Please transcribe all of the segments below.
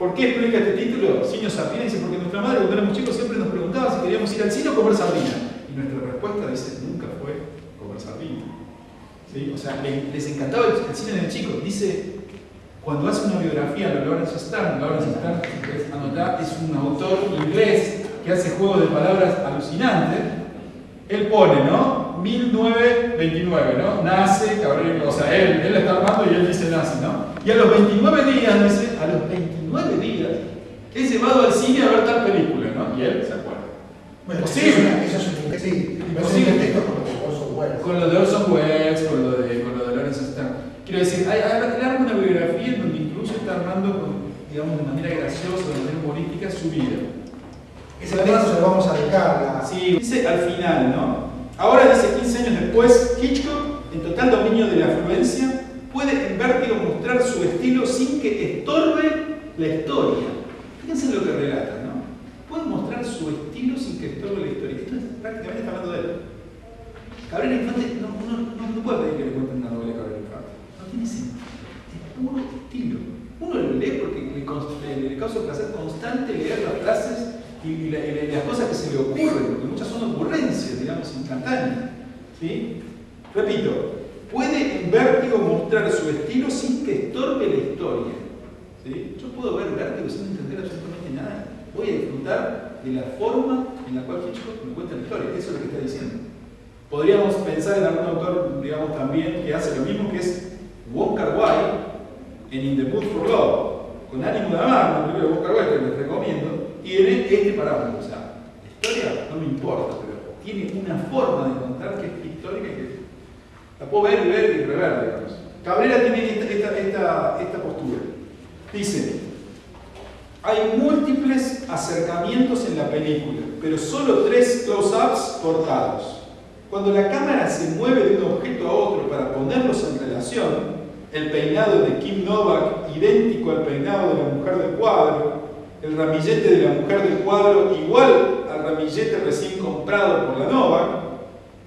¿Por qué explica este título? Cine Sardina. Dice, porque nuestra madre cuando éramos chicos siempre nos preguntaba si queríamos ir al cine o comer sardina. Y nuestra respuesta dice, nunca fue comer sardina. ¿Sí? O sea, les encantaba el cine de chicos. Dice, cuando hace una biografía de Lawrence Stern, si querés anotar, es un autor inglés que hace juegos de palabras alucinantes. Él pone, ¿no? 1929, ¿no? Nace Cabrera, o sea, él la está armando y él dice nace, ¿no? Y a los 29 días, dice, a los 29 días, es llevado al cine a ver tal película, ¿no? Y él se acuerda. Bueno, posible. Eso es un sí, Posible. texto con lo de Orson Welles. Con lo de Orson Welles, con lo de Lawrence Stern. Quiero decir, él arma una biografía en donde incluso está armando, digamos, de manera graciosa, de manera humorística, su vida. Ese texto se lo vamos a dejar. Sí, dice al final, ¿no? Ahora, dice 15 años después, Hitchcock, en total dominio de la afluencia, puede en Vértigo mostrar su estilo sin que estorbe la historia. Fíjense lo que relata, ¿no? Puede mostrar su estilo sin que estorbe la historia. Esto es prácticamente está hablando de él. Cabrera Infante, uno no puede pedir que le cuenten una novela de Cabrera Infante. No tiene sentido. Es puro estilo. Uno lo lee porque le causa placer constante leer las frases y las cosas que se le ocurren, porque muchas son ocurrencias, digamos, instantáneas. ¿Sí? Repito, puede en Vértigo mostrar su estilo sin que estorbe la historia. ¿Sí? Yo puedo ver Vértigo sin entender absolutamente nada. Voy a disfrutar de la forma en la cual Hitchcock me cuenta la historia. Eso es lo que está diciendo. Podríamos pensar en algún autor, digamos, también que hace lo mismo, que es Wong Kar-wai en In the Mood for Love, con Ánimo de Amar, la película de Wong Kar-wai que les recomiendo, tiene este parámetro. O sea, la historia no me importa, pero tiene una forma de contar que es histórica y que la puedo ver y rever, digamos. Cabrera tiene esta postura. Dice, hay múltiples acercamientos en la película, pero solo 3 close-ups cortados. Cuando la cámara se mueve de un objeto a otro para ponerlos en relación, el peinado de Kim Novak idéntico al peinado de la mujer del cuadro, el ramillete de la mujer del cuadro igual al ramillete recién comprado por la Novak,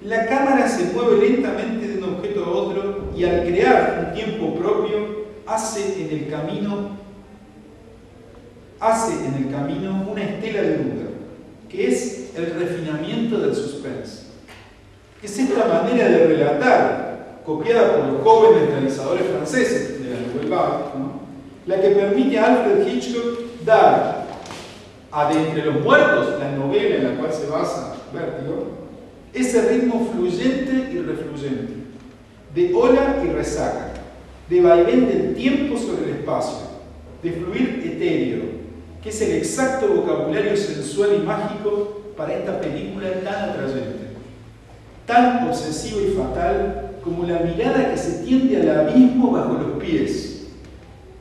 la cámara se mueve lentamente de un objeto a otro y al crear un tiempo propio hace en el camino una estela de duda, que es el refinamiento del suspense. Es esta manera de relatar, copiada por los jóvenes realizadores franceses de la Nouvelle Vague, ¿no?, la que permite a Alfred Hitchcock dar a De entre los muertos, la novela en la cual se basa Vértigo, ese ritmo fluyente y refluyente, de ola y resaca, de vaivén del tiempo sobre el espacio, de fluir etéreo, que es el exacto vocabulario sensual y mágico para esta película tan atrayente, tan obsesiva y fatal como la mirada que se tiende al abismo bajo los pies.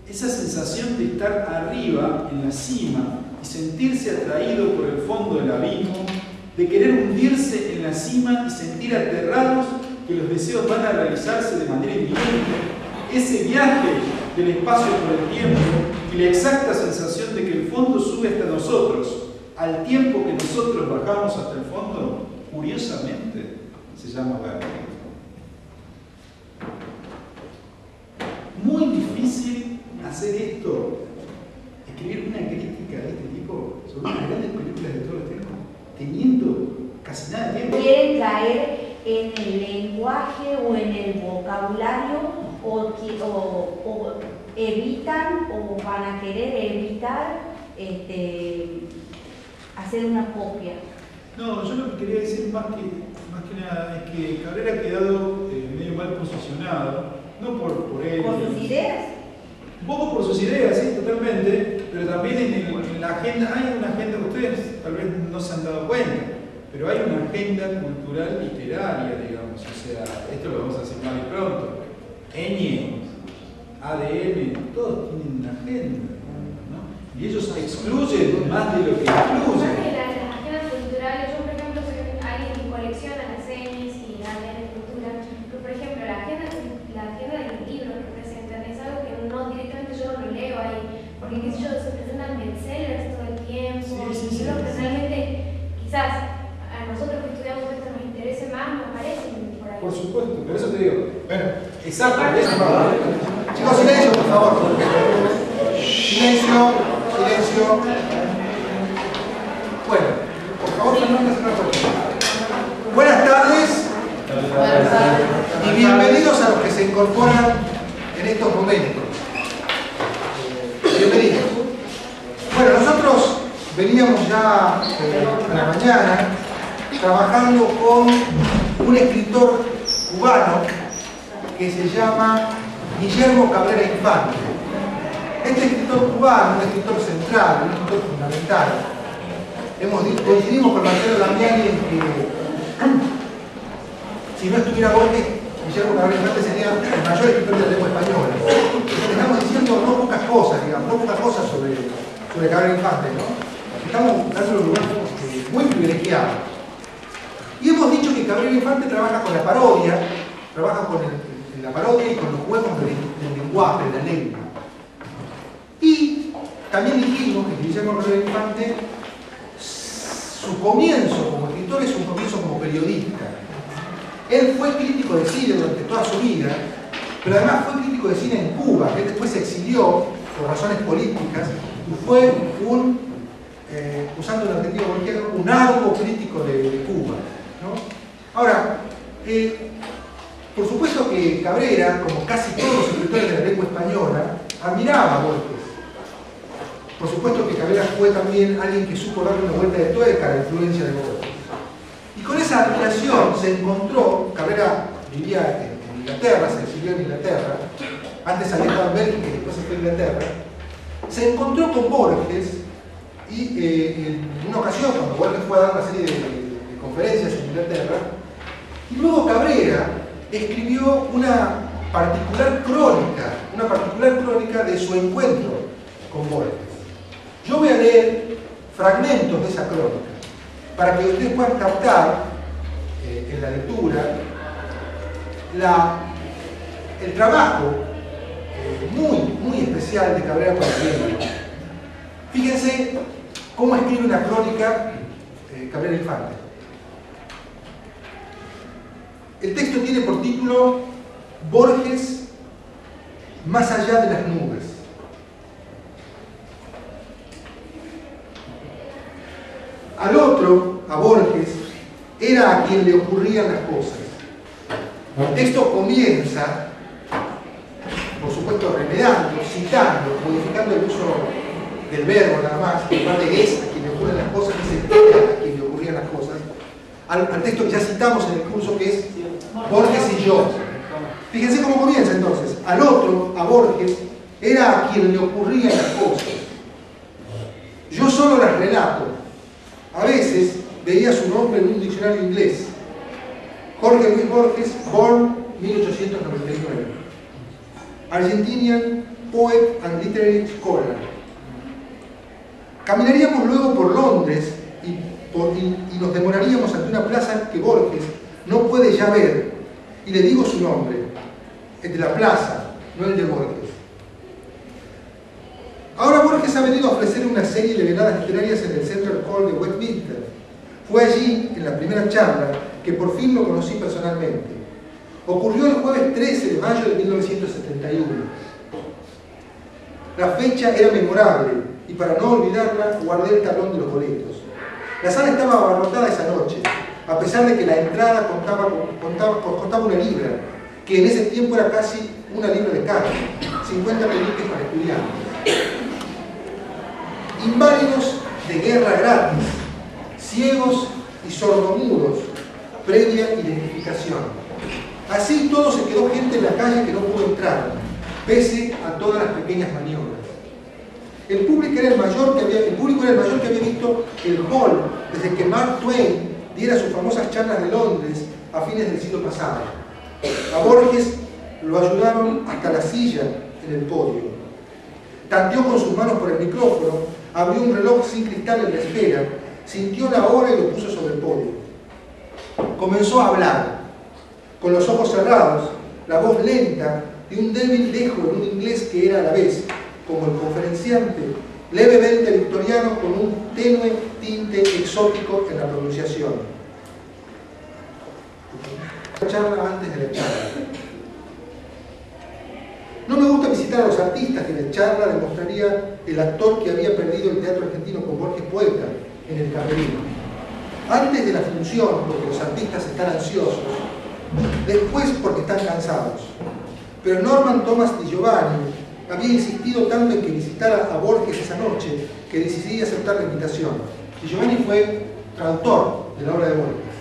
Esa sensación de estar arriba, en la cima, y sentirse atraído por el fondo del abismo, de querer hundirse en la cima y sentir aterrados que los deseos van a realizarse de manera inminente. Ese viaje del espacio por el tiempo y la exacta sensación de que el fondo sube hasta nosotros, al tiempo que nosotros bajamos hasta el fondo, curiosamente, se llama vértigo. Muy difícil hacer esto, escribir una crítica de este tipo sobre unas grandes películas de todos los tiempos, teniendo casi nada de tiempo. Quieren caer en el lenguaje o en el vocabulario o evitan o van a querer evitar hacer una copia. No, yo lo que quería decir más que nada es que Cabrera ha quedado medio mal posicionado, no por él. ¿Por sus ideas? Un poco por sus ideas, sí, totalmente, pero también en la agenda, hay una agenda, ustedes tal vez no se han dado cuenta, pero hay una agenda cultural literaria, digamos, o sea, esto lo vamos a decir mal y pronto. Ñ, ADM, todos tienen una agenda, ¿no? Y ellos excluyen más de lo que incluyen. Las agendas culturales, yo por ejemplo soy alguien que colecciona las series y ADN de cultura, pero por ejemplo la agenda de los libros que presentan es algo que no directamente yo no lo leo ahí, porque qué sé yo, se presentan bestsellers todo el tiempo, y yo realmente quizás a nosotros que estudiamos esto nos interese más, nos parecen por ahí. Por supuesto, por eso te digo. Bueno, Exacto, chicos, silencio, por favor. Silencio. silencio. Bueno, por favor, Fernando, haz una pregunta. Buenas tardes y bienvenidos a los que se incorporan en estos momentos. Bienvenidos. Bueno, nosotros veníamos ya a la mañana trabajando con un escritor cubano que se llama Guillermo Cabrera Infante. Este escritor cubano, un escritor central, un escritor fundamental, coincidimos con Marcelo Damiani en que si no estuviera Borges, Guillermo Cabrera Infante sería el mayor escritor de la lengua española. Estamos diciendo no pocas cosas, digamos, no pocas cosas sobre Cabrera Infante, ¿no? Estamos dando un lugar muy privilegiado. Y hemos dicho que Cabrera Infante trabaja con la parodia, trabaja con la parodia y con los juegos del lenguaje, de la lengua. Y también dijimos que Guillermo Cabrera Infante, su comienzo como escritor es un comienzo como periodista. Él fue crítico de cine durante toda su vida, pero además fue crítico de cine en Cuba. Él después se exilió por razones políticas y fue usando el adjetivo borgiano, un arduo crítico de Cuba, ¿no? Ahora, por supuesto que Cabrera, como casi todos los escritores de la lengua española, admiraba a Borges. Por supuesto que Cabrera fue también alguien que supo darle una vuelta de tuerca a la influencia de Borges. Y con esa admiración se encontró, Cabrera vivía en Inglaterra, se exilió en Inglaterra, antes había estado en Bélgica y después se fue a Inglaterra, se encontró con Borges y en una ocasión, cuando Borges fue a dar una serie de conferencias en Inglaterra, y luego Cabrera escribió una particular crónica de su encuentro con Borges. Yo voy a leer fragmentos de esa crónica para que ustedes puedan captar en la lectura el trabajo muy especial de Cabrera con el libro. Fíjense cómo escribe una crónica Cabrera Infante. El texto tiene por título Borges más allá de las nubes. Al otro, a Borges, era a quien le ocurrían las cosas. El texto comienza, por supuesto, remedando, citando, modificando el uso del verbo nada más, en lugar de es a quien le ocurren las cosas, dice era a quien le ocurrían las cosas. Al texto que ya citamos en el curso, que es Borges y yo. Fíjense cómo comienza entonces. Al otro, a Borges, era a quien le ocurrían las cosas. Yo solo las relato. A veces veía su nombre en un diccionario inglés. Jorge Luis Borges, born 1899. Argentinian poet and literary scholar. Caminaríamos luego por Londres y nos demoraríamos ante una plaza que Borges no puede ya ver, y le digo su nombre, el de la plaza, no el de Borges. Ahora Borges ha venido a ofrecer una serie de veladas literarias en el Central Hall de Westminster. Fue allí, en la primera charla, que por fin lo conocí personalmente. Ocurrió el jueves 13 de mayo de 1971. La fecha era memorable, y para no olvidarla, guardé el talón de los boletos. La sala estaba abarrotada esa noche, a pesar de que la entrada costaba una libra, que en ese tiempo era casi una libra de carne, 50 peniques para estudiantes. Inválidos de guerra gratis, ciegos y sordomudos, previa identificación. Así todo se quedó gente en la calle que no pudo entrar, pese a todas las pequeñas maniobras. El público era el mayor que había visto el hall desde que Mark Twain diera sus famosas charlas de Londres a fines del siglo pasado. A Borges lo ayudaron hasta la silla en el podio. Tanteó con sus manos por el micrófono, abrió un reloj sin cristal en la esfera, sintió la hora y lo puso sobre el podio. Comenzó a hablar, con los ojos cerrados, la voz lenta de un débil dejo en un inglés que era a la vez, como el conferenciante, levemente victoriano con un tenue tinte exótico en la pronunciación. La charla antes de la charla. No me gusta visitar felicitar a los artistas, que en la charla demostraría el actor que había perdido el teatro argentino con Borges poeta en el camerino. Antes de la función, porque los artistas están ansiosos, después porque están cansados. Pero Norman Thomas Di Giovanni había insistido tanto en que visitara a Borges esa noche que decidí aceptar la invitación. Di Giovanni fue traductor de la obra de Borges.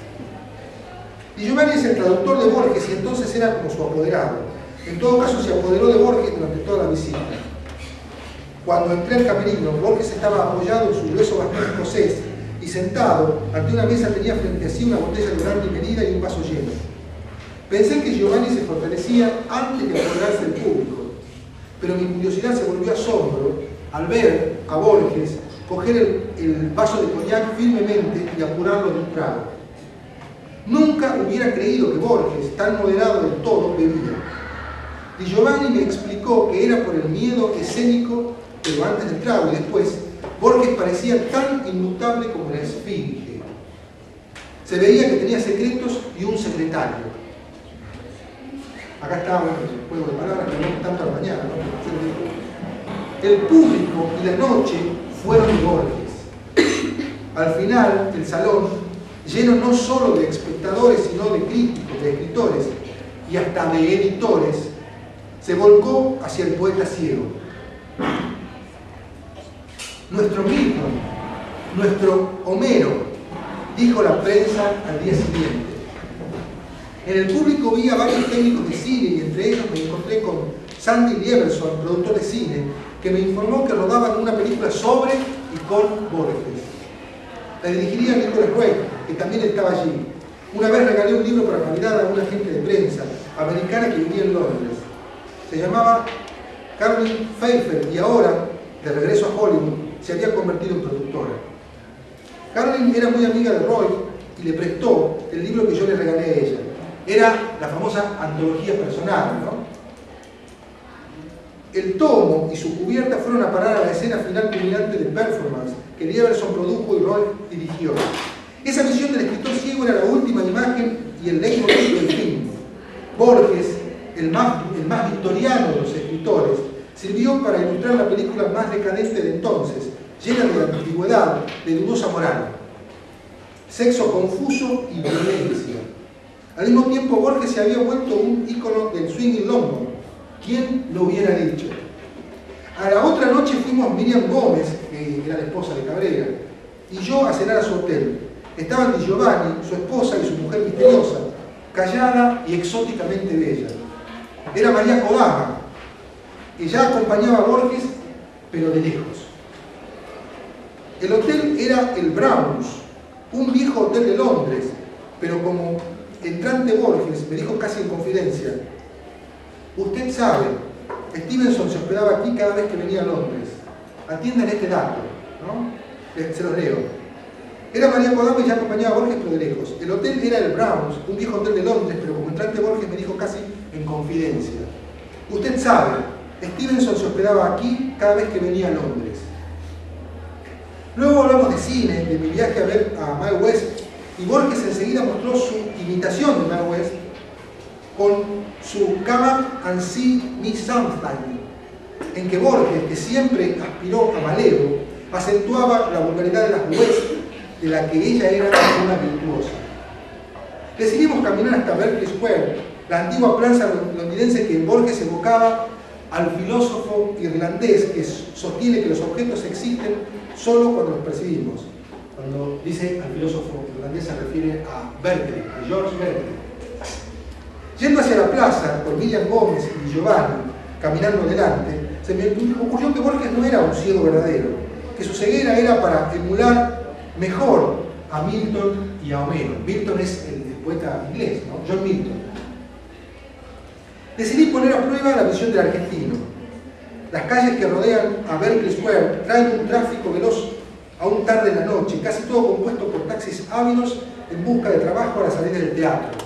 Di Giovanni es el traductor de Borges y entonces era como su apoderado. En todo caso se apoderó de Borges durante toda la visita. Cuando entré al camerino, Borges estaba apoyado en su grueso bastón escocés y sentado ante una mesa tenía frente a sí una botella de grande medida y un vaso lleno. Pensé que Giovanni se fortalecía antes de apoderarse del público, pero mi curiosidad se volvió asombro al ver a Borges coger el vaso de coñac firmemente y apurarlo de un trago. Nunca hubiera creído que Borges, tan moderado del todo, bebía. Di Giovanni me explicó que era por el miedo escénico, pero antes del trago y después, Borges parecía tan inmutable como la esfinge. Se veía que tenía secretos y un secretario. Acá está, bueno, el juego de palabras que no tanto a la mañana, ¿no? El público y la noche fueron de Borges. Al final, el salón, lleno no solo de espectadores, sino de críticos, de escritores y hasta de editores, se volcó hacia el poeta ciego. Nuestro Milton, nuestro Homero, dijo la prensa al día siguiente. En el público vi a varios técnicos de cine y entre ellos me encontré con Sandy Lieberson, productor de cine, que me informó que rodaban una película sobre y con Borges. La dirigiría Nicholas Ray, que también estaba allí. Una vez regalé un libro para Navidad a una agente de prensa americana que vivía en Londres. Se llamaba Caroline Pfeiffer y ahora, de regreso a Hollywood, se había convertido en productora. Caroline era muy amiga de Roy y le prestó el libro que yo le regalé a ella. Era la famosa antología personal, ¿no? El tomo y su cubierta fueron a parar a la escena final culminante de Performance que Lieberson produjo y Roy dirigió. Esa visión del escritor ciego era la última imagen y el leitmotiv del film. Borges, el más victoriano de los escritores, sirvió para ilustrar la película más decadente de entonces, llena de ambigüedad, de dudosa moral. Sexo confuso y violencia. Al mismo tiempo, Borges se había vuelto un ícono del swing en London. ¿Quién lo hubiera dicho? A la otra noche fuimos Miriam Gómez, que era la esposa de Cabrera, y yo a cenar a su hotel. Estaban Di Giovanni, su esposa y su mujer misteriosa, callada y exóticamente bella. Era María Kodama, que ya acompañaba a Borges, pero de lejos. El hotel era el Browns, un viejo hotel de Londres, pero como entrante Borges me dijo casi en confidencia: usted sabe, Stevenson se hospedaba aquí cada vez que venía a Londres. Atiendan este dato, ¿no? Se los leo. Era María Kodama y ya acompañaba a Borges, pero de lejos. El hotel era el Browns, un viejo hotel de Londres, pero como entrante Borges me dijo casi en confidencia: usted sabe, Stevenson se hospedaba aquí cada vez que venía a Londres. Luego hablamos de cine, de mi viaje a ver a Mae West, y Borges enseguida mostró su imitación de Mae West con su Come and See Me Sometime, en que Borges, que siempre aspiró a malero, acentuaba la vulgaridad de las West, de la que ella era una virtuosa. Decidimos caminar hasta Berkeley Square, la antigua plaza londinense que en Borges evocaba al filósofo irlandés que sostiene que los objetos existen solo cuando los percibimos. Cuando dice al filósofo irlandés se refiere a Berkeley, a George Berkeley. Yendo hacia la plaza, con Miriam Gómez y Giovanni caminando delante, se me ocurrió que Borges no era un ciego verdadero, que su ceguera era para emular mejor a Milton y a Homero. Milton es el poeta inglés, ¿no? John Milton. Decidí poner a prueba la visión del argentino. Las calles que rodean a Berkeley Square traen un tráfico veloz aún tarde en la noche, casi todo compuesto por taxis ávidos en busca de trabajo a la salida del teatro.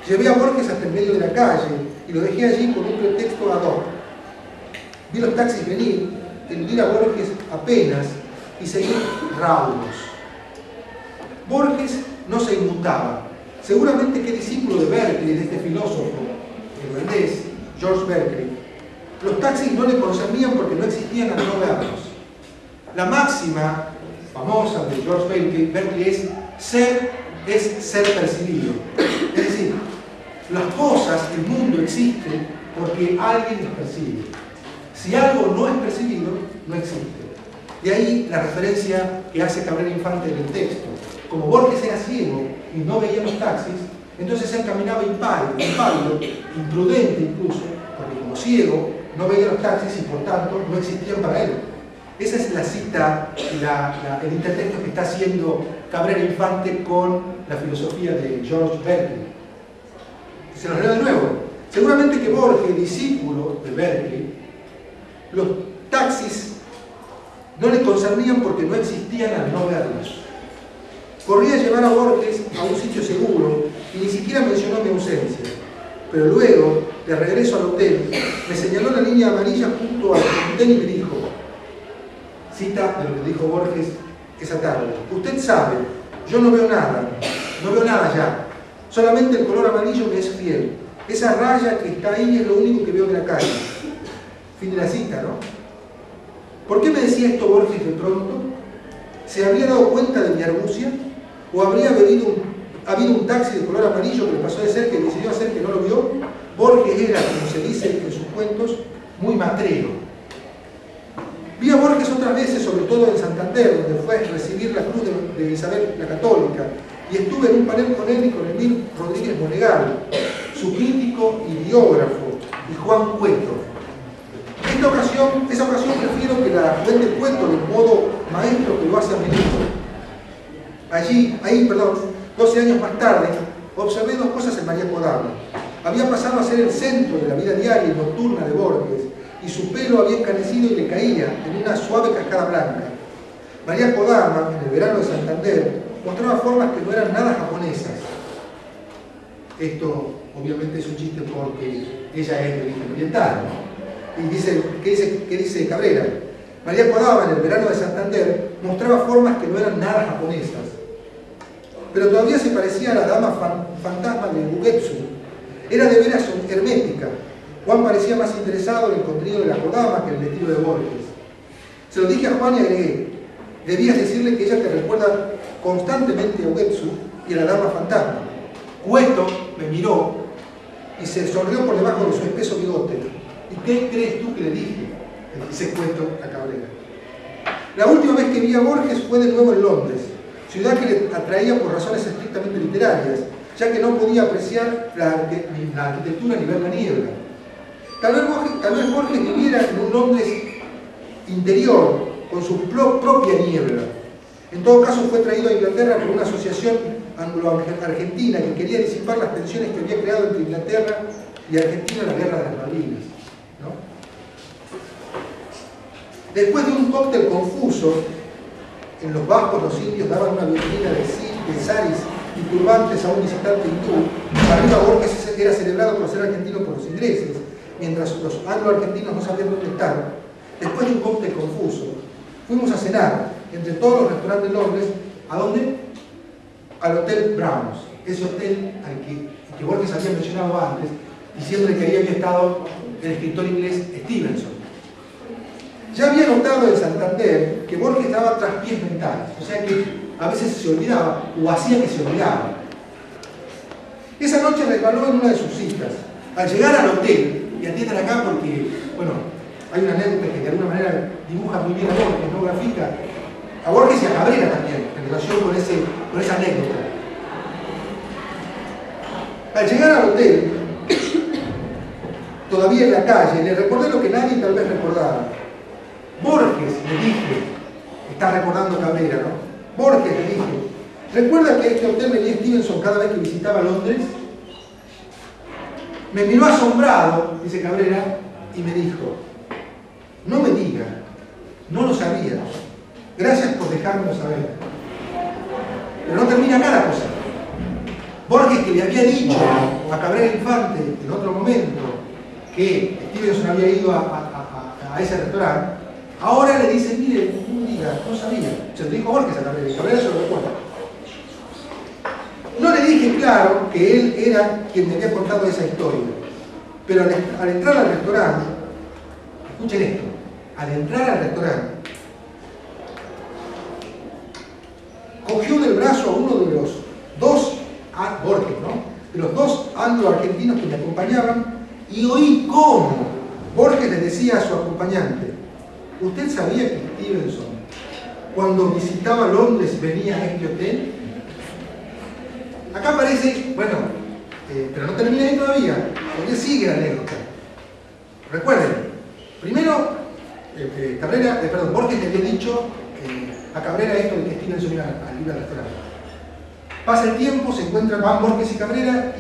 Llevé a Borges hasta el medio de la calle y lo dejé allí con un pretexto ad hoc. Vi los taxis venir, eludir a Borges apenas y seguir raudos. Borges no se inmutaba. Seguramente que discípulo de Berkeley, de este filósofo irlandés, George Berkeley. los taxis no le concernían porque no existían al no verlos. La máxima famosa de George Berkeley es ser percibido. Es decir, las cosas, el mundo existe porque alguien las percibe. Si algo no es percibido, no existe. De ahí la referencia que hace Cabrera Infante en el texto. Como Borges era ciego y no veía los taxis, entonces él caminaba impávido, imprudente incluso, porque como ciego no veía los taxis y por tanto no existían para él. Esa es la cita, el intertexto que está haciendo Cabrera Infante con la filosofía de George Berkeley. Se los leo de nuevo. Seguramente que Borges, discípulo de Berkeley, los taxis no le concernían porque no existían al no verlos. Corría a llevar a Borges a un sitio seguro y ni siquiera mencionó mi ausencia. Pero luego, de regreso al hotel, me señaló la línea amarilla junto al hotel y me dijo, cita de lo que dijo Borges esa tarde: usted sabe, yo no veo nada ya, solamente el color amarillo me es fiel. Esa raya que está ahí es lo único que veo de la calle. Fin de la cita, ¿no? ¿Por qué me decía esto Borges de pronto? ¿Se habría dado cuenta de mi argucia? ¿O habría habido un taxi de color amarillo que le pasó de ser que decidió hacer que no lo vio? Borges era, como se dice en sus cuentos, muy matrero. Vi a Borges otras veces, sobre todo en Santander, donde fue a recibir la cruz de Isabel la Católica, y estuve en un panel con él y con Emil Rodríguez Monegal, su crítico y biógrafo, y Juan Cueto. Esa ocasión prefiero que la cuente Cueto de modo maestro que lo hace a menudo. Ahí, 12 años más tarde, observé dos cosas en María Kodama. Había pasado a ser el centro de la vida diaria y nocturna de Borges, y su pelo había encanecido y le caía en una suave cascada blanca. María Kodama, en el verano de Santander, mostraba formas que no eran nada japonesas. Esto, obviamente, es un chiste porque ella es de origen oriental, ¿no? Y ¿qué dice Cabrera? María Kodama, en el verano de Santander, mostraba formas que no eran nada japonesas. Pero todavía se parecía a la dama fantasma de Ugetsu. Era de veras hermética. Juan parecía más interesado en el contenido de la Kodama que en el estilo de Borges. Se lo dije a Juan y agregué: debías decirle que ella te recuerda constantemente a Ugetsu y a la dama fantasma. Cueto me miró y se sonrió por debajo de su espeso bigote. ¿Y qué crees tú que le dije? Le dice Cueto a Cabrera. La última vez que vi a Borges fue de nuevo en Londres, ciudad que le atraía por razones estrictamente literarias, ya que no podía apreciar la arquitectura ni ver la niebla. Tal vez Borges viviera en un Londres interior, con su propia niebla. En todo caso, fue traído a Inglaterra por una asociación anglo-argentina que quería disipar las tensiones que había creado entre Inglaterra y Argentina en la Guerra de las Malvinas, ¿no? Después de un cóctel confuso, en los bajos los indios daban una bienvenida de saris y turbantes a un visitante hindú. Arriba Borges era celebrado por ser argentino por los ingleses, mientras los anglo-argentinos no sabían dónde estar. Después de un cóctel confuso, fuimos a cenar entre todos los restaurantes de Londres. ¿A dónde? Al Hotel Browns, ese hotel al que Borges había mencionado antes, diciéndole que ahí había estado el escritor inglés Stevenson. Ya había notado en Santander que Borges daba traspiés mentales, o sea que a veces se olvidaba o hacía que se olvidaba. Esa noche resbaló en una de sus citas. Al llegar al hotel, y atiendan acá porque, bueno, hay una anécdota que de alguna manera dibuja muy bien a Borges, ¿no? Grafica a Borges y a Cabrera también, en relación con esa anécdota. Al llegar al hotel, todavía en la calle, le recordé lo que nadie tal vez recordaba. Borges, le dije, está recordando Cabrera, ¿no? Borges, le dije, ¿recuerda que a este hotel venía Stevenson cada vez que visitaba Londres? Me miró asombrado, dice Cabrera, y me dijo: no me diga, no lo sabía. Gracias por dejármelo saber. Pero no termina acá la cosa. Borges, que le había dicho a Cabrera Infante en otro momento que Stevenson había ido a ese restaurante, ahora le dice: mire, no diga, no sabía. Se lo dijo Borges a Cabrera y Cabrera se lo recuerda. No le dije claro que él era quien me había contado esa historia, pero al entrar al restaurante Escuchen esto. Al entrar al restaurante, cogió del brazo a uno de los dos, Borges, ¿no? De los dos anglo-argentinos que me acompañaban, y oí cómo Borges le decía a su acompañante: ¿usted sabía que Stevenson, cuando visitaba Londres, venía a este hotel? Acá aparece, bueno, pero no termina ahí todavía, porque sigue la anécdota. Recuerden, primero, Borges le había dicho a Cabrera esto de que Stevenson iba al restaurante. Pasa el tiempo, se encuentran, van Borges y Cabrera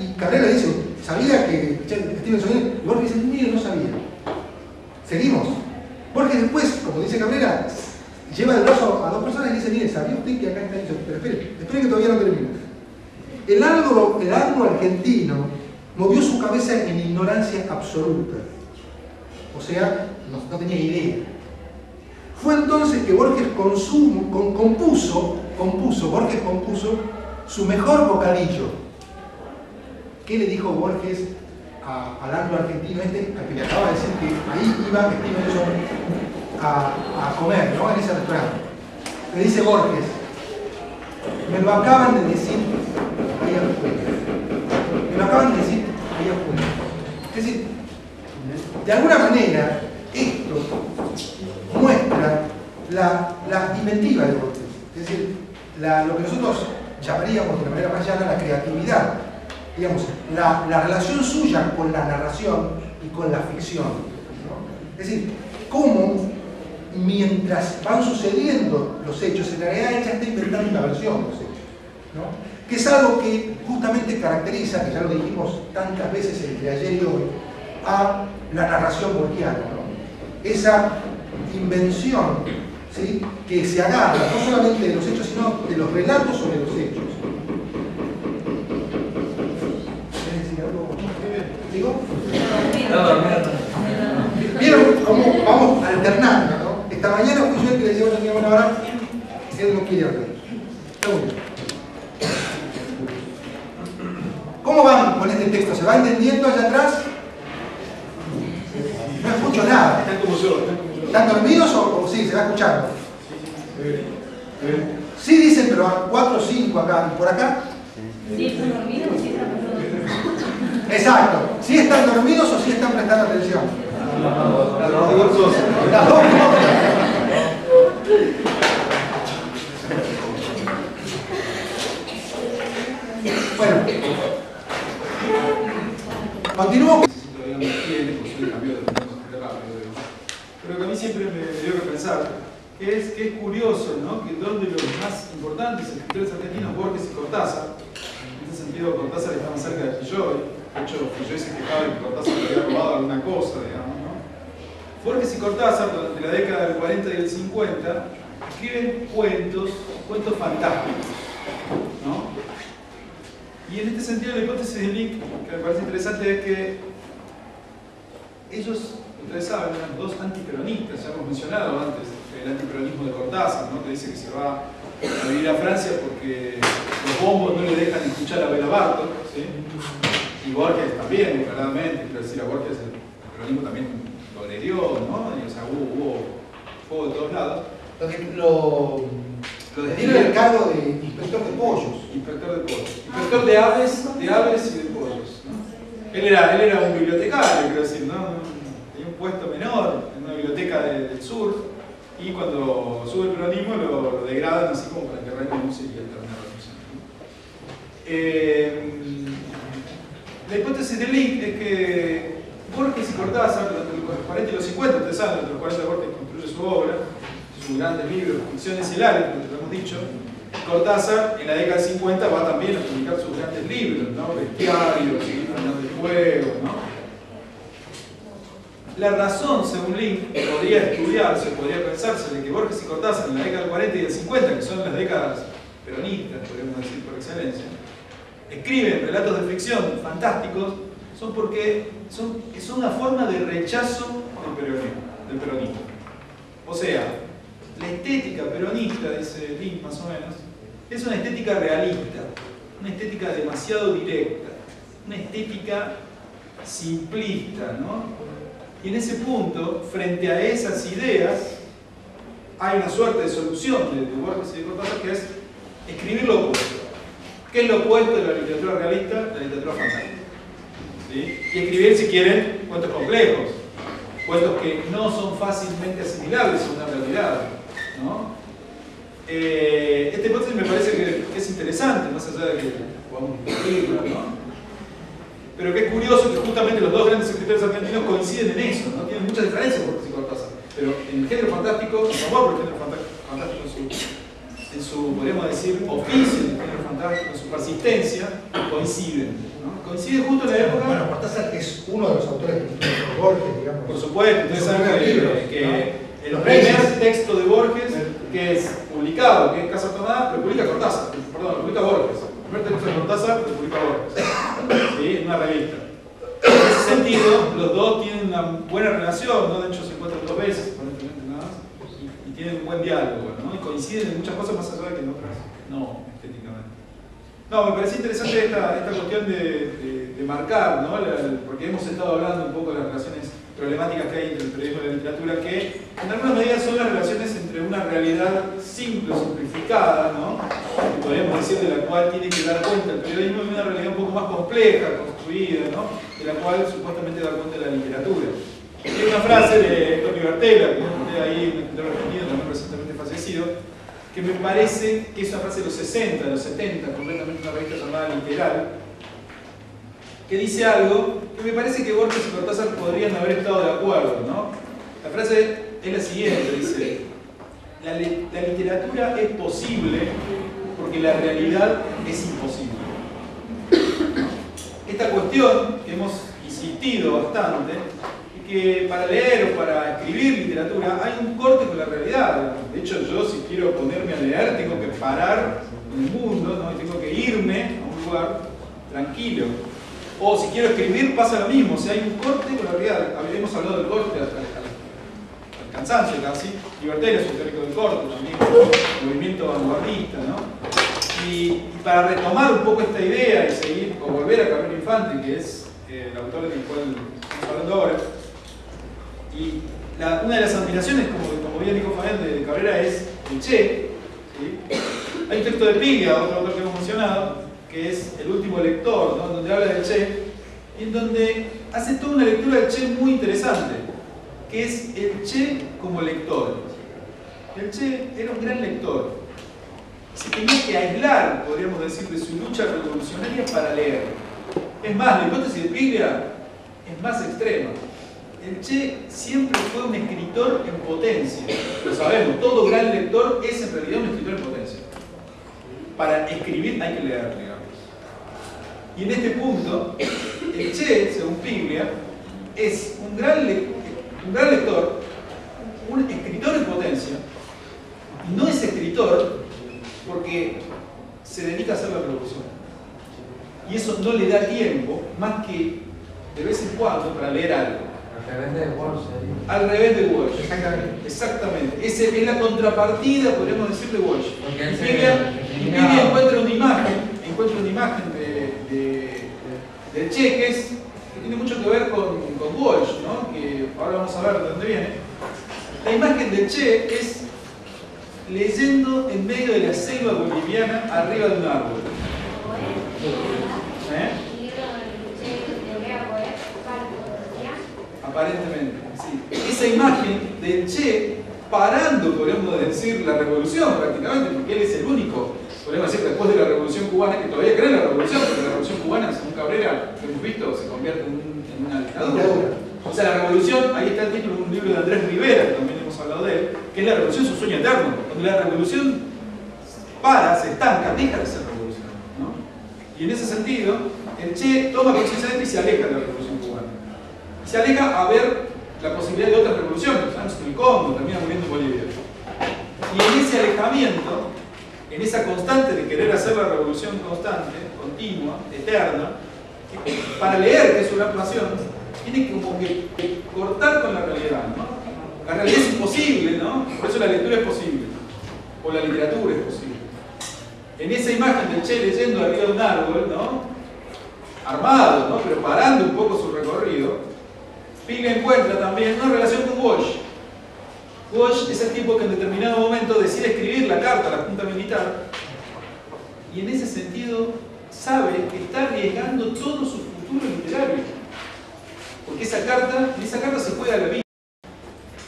le dice: ¿sabía que Stevenson iba? Y Borges dice: mire, no sabía. Seguimos. Borges después, como dice Cabrera, lleva del brazo a dos personas y dice: mire, ¿sabía usted que acá está eso? Pero espere que todavía no termina. El anglo-argentino movió su cabeza en ignorancia absoluta. O sea, no tenía idea. Fue entonces que Borges compuso su mejor bocadillo. ¿Qué le dijo Borges al anglo-argentino este, al que le acaba de decir que ahí iba Stevenson a comer, ¿no? En ese restaurante? Le dice Borges: me lo acaban de decir ahí afuera. Me lo acaban de decir ahí afuera. Es decir, de alguna manera, esto muestra la inventiva de Borges. Es decir, lo que nosotros llamaríamos de una manera más llana la creatividad. Digamos, la relación suya con la narración y con la ficción, ¿no? Es decir, cómo mientras van sucediendo los hechos, en realidad ella está inventando una versión de los hechos, ¿no? Que es algo que justamente caracteriza, que ya lo dijimos tantas veces entre ayer y hoy, a la narración borgiana, ¿no? Esa invención, ¿sí?, que se agarra no solamente de los hechos, sino de los relatos sobre los hechos. ¿Quieres decir algo? ¿Digo? ¿Vieron cómo vamos alternando, ¿no? Esta mañana fui yo el que le decía: bueno, ahora él no quiere hablar. Pregunta. ¿Cómo van con este texto? ¿Se va entendiendo allá atrás? No escucho nada. Están como yo. ¿Están dormidos o sí? ¿Se va escuchando? Sí dicen, pero a 4 o 5 acá. ¿Y por acá? ¿Sí están dormidos o sí están prestando atención? Exacto. ¿Sí están dormidos o sí están prestando atención? Las dos. Las dos cosas. Bueno. Continúo. Pero que a mí siempre me dio que pensar que es curioso, ¿no?, que dos de los más importantes escritores argentinos, Borges y Cortázar, en ese sentido Cortázar está más cerca de Filloy. De hecho, Filloy se quejaba de que Cortázar le había robado alguna cosa, digamos, ¿no? Borges y Cortázar, durante la década del 40 y del 50, escriben cuentos fantásticos, ¿no? Y en este sentido, la hipótesis de Link, que me parece interesante, es que ellos, ustedes saben, eran dos antiperonistas. Ya hemos mencionado antes el antiperonismo de Cortázar, ¿no?, que dice que se va a vivir a Francia porque los bombos no le dejan escuchar a Bela Bartok, ¿sí? Y Borges también, declaradamente, quiero decir, a Borges el peronismo también lo agredió, ¿no? Y, o sea, hubo fuego de todos lados. Lo destino el cargo de inspector de pollos. Inspector de pollos. Inspector de aves y de pollos, ¿no? Él era un bibliotecario, quiero decir, ¿no? Tenía un puesto menor en una biblioteca del sur, y cuando sube el peronismo lo degradan así como para que renuncie y alternar la función. La hipótesis de Link es que Borges y Cortázar, durante los 40 y los 50, ustedes saben, durante los 40 Borges construye su obra, sus grandes libros, Ficciones hilares, como lo hemos dicho. Cortázar, en la década del 50, va también a publicar sus grandes libros, ¿no? Bestiarios, Fernández de Fuego, ¿no? La razón, según Link, podría estudiarse, podría pensarse de que Borges y Cortázar en la década del 40 y del 50, que son las décadas peronistas, podríamos decir por excelencia, escriben relatos de ficción fantásticos, son porque son una forma de rechazo del peronismo. O sea, la estética peronista, dice Link más o menos, es una estética realista, una estética demasiado directa, una estética simplista, ¿no? Y en ese punto, frente a esas ideas, hay una suerte de solución de Borges y de Cortázar, que es escribir lo opuesto. ¿Qué es lo opuesto de la literatura realista? La literatura fantástica. ¿Sí? Y escribir, si quieren, cuentos complejos, cuentos que no son fácilmente asimilables a una realidad, ¿no? Esta hipótesis me parece que es interesante, más allá de que podamos discutirla, ¿no? Pero que es curioso que justamente los dos grandes escritores argentinos coinciden en eso, ¿no? Tienen muchas diferencias Borges y Cortázar, pero en el género fantástico, su amor por el género fantástico en su, podríamos decir, oficio en el género fantástico, en su persistencia, coinciden, ¿no? Coinciden justo en la época. Bueno, Cortázar es uno de los autores de Borges, digamos. Por supuesto, ustedes saben que el primer texto de Borges, que es publicado, que es Casa Tomada, lo publica Cortázar, perdón, lo publica Borges. El primer texto de Cortázar lo publica Borges, ¿sí? En una revista. En ese sentido, los dos tienen una buena relación, ¿no? De hecho se encuentran 2 veces, aparentemente nada más, y tienen un buen diálogo, ¿no? Y coinciden en muchas cosas más allá de que en otras no, estéticamente. No, me parece interesante esta cuestión de marcar, ¿no? Porque hemos estado hablando un poco de las relaciones problemáticas que hay entre el periodismo y la literatura, que en alguna medida son las relaciones entre una realidad simple, simplificada, ¿no? Que podríamos decir de la cual tiene que dar cuenta el periodismo, y una realidad un poco más compleja, construida, ¿no? De la cual supuestamente da cuenta la literatura. Hay una frase de Héctor Libertela, que es ahí un escritor argentino también recientemente fallecido, que me parece que es una frase de los 60, de los 70, completamente una revista llamada Literal, que dice algo que me parece que Borges y Cortázar podrían haber estado de acuerdo, ¿no? La frase es la siguiente, dice: la literatura es posible porque la realidad es imposible. Esta cuestión que hemos insistido bastante, es que para leer o para escribir literatura hay un corte con la realidad. De hecho, yo si quiero ponerme a leer tengo que parar en el mundo, ¿no? Y tengo que irme a un lugar tranquilo. O si quiero escribir pasa lo mismo, o sea, hay un corte con la realidad. Hemos hablado del corte al cansancio casi. Libertela es un teórico del corte también, movimiento vanguardista, ¿no? Y para retomar un poco esta idea y seguir, o volver a Cabrera Infante, que es el autor del cual estamos hablando ahora, y una de las admiraciones, como bien dijo Fabián, de Cabrera es el Che, ¿sí? Hay un texto de Piglia, otro autor que hemos mencionado, que es El último lector, ¿no? Donde habla del Che, y en donde hace toda una lectura del Che muy interesante, que es el Che como lector. El Che era un gran lector. Se tenía que aislar, podríamos decir, de su lucha revolucionaria para leer. Es más, la hipótesis de Piglia es más extrema. El Che siempre fue un escritor en potencia. Lo sabemos, todo gran lector es en realidad un escritor en potencia. Para escribir hay que leer, digamos. Y en este punto, el Che, según Piglia, es un gran lector, un escritor en potencia, y no es escritor porque se dedica a hacer la revolución. Y eso no le da tiempo, más que de vez en cuando, para leer algo. Al revés de Walsh. Al revés de Walsh. Exactamente. Exactamente. Esa es la contrapartida, podríamos decir, de Walsh. Porque él Y Piglia encuentra una imagen del Che que tiene mucho que ver con Walsh, ¿no? Que ahora vamos a ver de dónde viene. La imagen del Che es leyendo en medio de la selva boliviana arriba de un árbol. Aparentemente, sí. Esa imagen del Che parando, podríamos decir, la revolución prácticamente, porque él es el único, podríamos decir, después de la revolución cubana, que todavía cree en la revolución, porque la revolución cubana, según Cabrera, que hemos visto, se convierte en una dictadura. O sea, la revolución, ahí está el título de un libro de Andrés Rivera, que también hemos hablado de él, que es La revolución, su sueño eterno, donde la revolución se estanca, deja de ser revolución, ¿no? Y en ese sentido, el Che toma conciencia de esto y se aleja de la revolución cubana. Se aleja a ver la posibilidad de otras revoluciones, en el Congo, termina muriendo en Bolivia. Y en ese alejamiento, en esa constante de querer hacer la revolución constante, continua, eterna, para leer, que es su gran pasión, tiene que como que cortar con la realidad, ¿no? La realidad es imposible, ¿no? Por eso la lectura es posible, o la literatura es posible. En esa imagen del Che leyendo arriba de un árbol, ¿no? Armado, ¿no? Pero parando un poco su recorrido, Ping encuentra también una relación con Walsh. Walsh es el tipo que en determinado momento decide escribir la carta a la Junta Militar y en ese sentido sabe que está arriesgando todo su futuro literario. Porque en esa carta se juega la vida.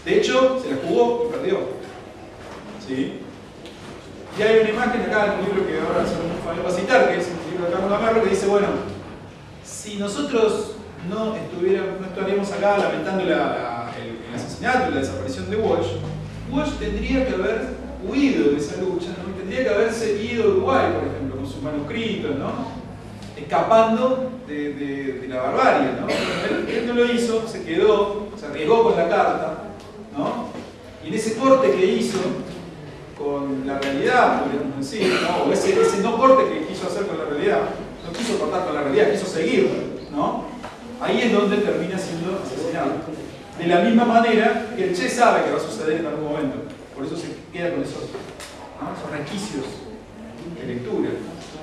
De hecho, se la jugó y perdió. ¿Sí? Y hay una imagen acá en un libro que ahora se va a citar, que es el libro de Carlos Gamarro, que dice, bueno, si nosotros no estaríamos acá lamentando el asesinato y la desaparición de Walsh, Walsh tendría que haber huido de esa lucha, ¿no? Y tendría que haberse ido a Uruguay, por ejemplo, con sus manuscritos, ¿no? Escapando de la barbarie, ¿no? Él no lo hizo, se quedó, se arriesgó con la carta, ¿no? Y en ese corte que hizo con la realidad, podríamos decir, ¿no? O ese no corte que quiso hacer con la realidad, no quiso cortar con la realidad, quiso seguir, ¿no? Ahí es donde termina siendo asesinado. De la misma manera que el Che sabe que va a suceder en algún momento, por eso se queda con esos resquicios de lectura.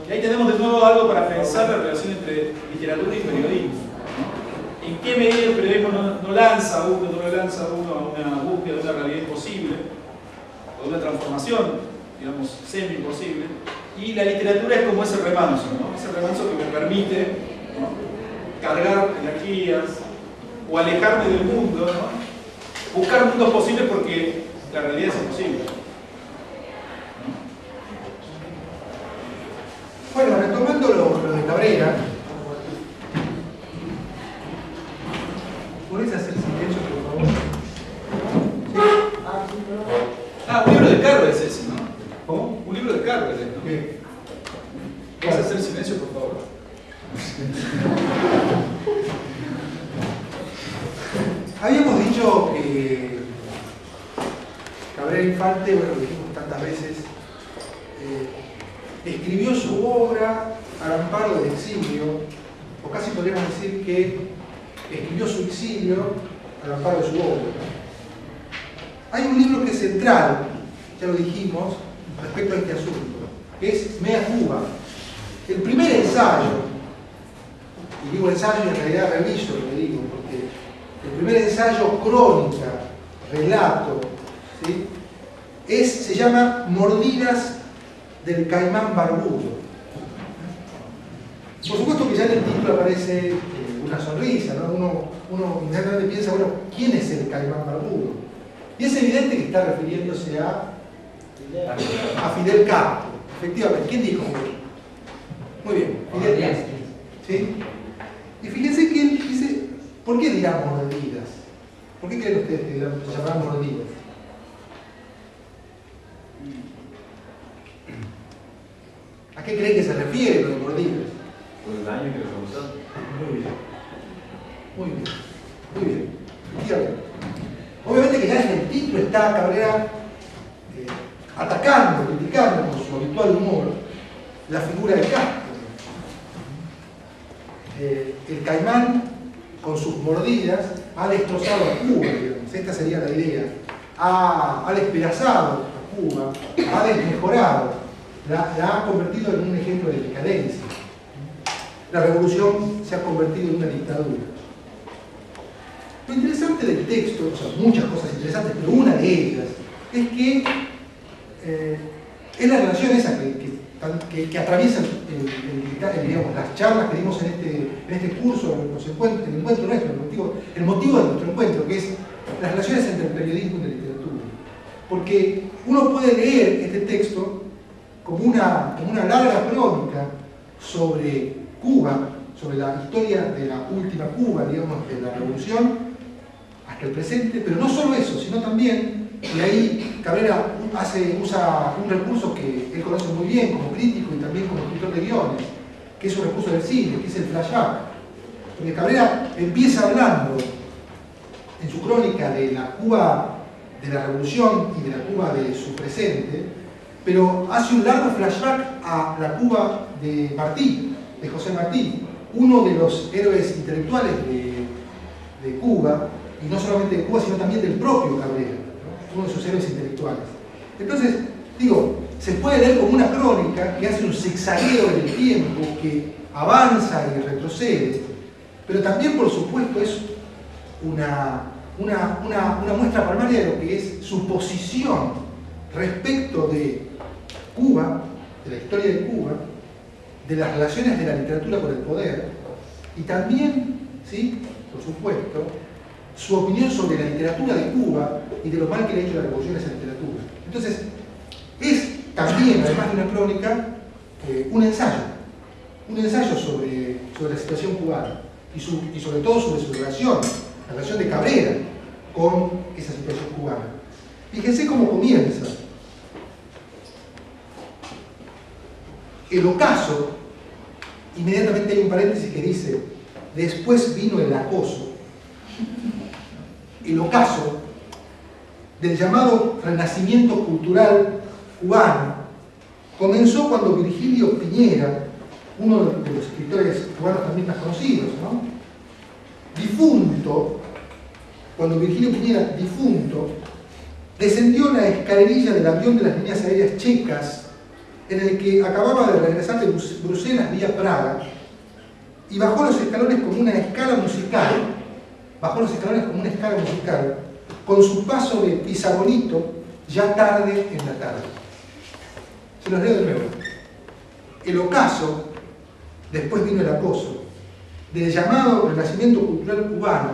Y ahí tenemos de nuevo algo para pensar la relación entre literatura y periodismo, ¿no? ¿En qué medida el periodismo no lo lanza a uno a una búsqueda de una realidad imposible, o de una transformación, digamos, semi-imposible? Y la literatura es como ese remanso, ¿no? Ese remanso que me permite, ¿no?, cargar energías o alejarme del mundo, ¿no? Buscar mundos posibles porque la realidad es imposible. Bueno, retomando lo de Cabrera, ¿podés hacer silencio, por favor? Un libro de Carver es ese, ¿no? ¿Cómo? Un libro de Carver, ¿no? ¿Qué? ¿Puedes hacer silencio, por favor? Habíamos dicho que Cabrera Infante, bueno, lo dijimos tantas veces, escribió su obra al amparo del exilio, o casi podríamos decir que escribió su exilio al amparo de su obra. Hay un libro que es central, ya lo dijimos, respecto a este asunto, que es Mea Cuba. El primer ensayo, y digo ensayo en realidad reviso lo que digo, porque el primer ensayo, crónica, relato, ¿sí?, se llama Mordidas del Caimán Barbudo. Por supuesto que ya en el título aparece una sonrisa, ¿no? Uno inmediatamente piensa, bueno, ¿quién es el Caimán Barbudo? Y es evidente que está refiriéndose a Fidel Castro, efectivamente. ¿Quién dijo? Muy bien, Fidel Castro. ¿Sí? Y fíjense que él dice, ¿por qué dirá mordidas? ¿Por qué creen ustedes que se llamarán mordidas? ¿A qué creen que se refiere con mordidas? Por el daño que le causó. Muy bien. Muy bien. Muy bien. Efectivamente. Obviamente que ya en el título está Cabrera atacando, criticando con su habitual humor la figura de Castro. El Caimán, con sus mordidas, ha destrozado a Cuba, digamos. Esta sería la idea. Ha despedazado a Cuba, ha desmejorado, la ha convertido en un ejemplo de decadencia. La revolución se ha convertido en una dictadura. Lo interesante del texto, o sea, muchas cosas interesantes, pero una de ellas es que es la relación esa que atraviesa digamos, las charlas que dimos en este curso, el encuentro nuestro, el motivo de nuestro encuentro, que es las relaciones entre el periodismo y la literatura. Porque uno puede leer este texto como una larga crónica sobre Cuba, sobre la historia de la última Cuba, digamos, de la revolución hasta el presente, pero no solo eso, sino también, y ahí Cabrera usa un recurso que él conoce muy bien como crítico y también como escritor de guiones, que es un recurso del cine, que es el flashback. Porque Cabrera empieza hablando en su crónica de la Cuba de la revolución y de la Cuba de su presente, pero hace un largo flashback a la Cuba de Martí, de José Martí, uno de los héroes intelectuales de Cuba, y no solamente de Cuba, sino también del propio Cabrera, ¿no? Uno de sus héroes intelectuales. Entonces, digo, se puede leer como una crónica que hace un zigzagueo del tiempo, que avanza y retrocede, pero también, por supuesto, es una muestra palmaria de lo que es su posición respecto de Cuba, de la historia de Cuba, de las relaciones de la literatura con el poder, y también, ¿sí?, por supuesto, su opinión sobre la literatura de Cuba y de lo mal que le ha hecho la revolución a esa literatura. Entonces, es también, además de una crónica, un ensayo sobre la situación cubana y sobre todo sobre su relación, la relación de Cabrera con esa situación cubana. Fíjense cómo comienza. El ocaso, inmediatamente hay un paréntesis que dice, después vino el acoso. El ocaso del llamado renacimiento cultural cubano comenzó cuando Virgilio Piñera, uno de los escritores cubanos también más conocidos, ¿no?, difunto, cuando Virgilio Piñera, difunto, descendió la escalerilla del avión de las líneas aéreas checas en el que acababa de regresar de Bruselas vía Praga y bajó los escalones como una escala musical, con su paso de Pisagonito ya tarde en la tarde. Se los leo de nuevo. El ocaso, después vino el acoso, del llamado renacimiento cultural cubano,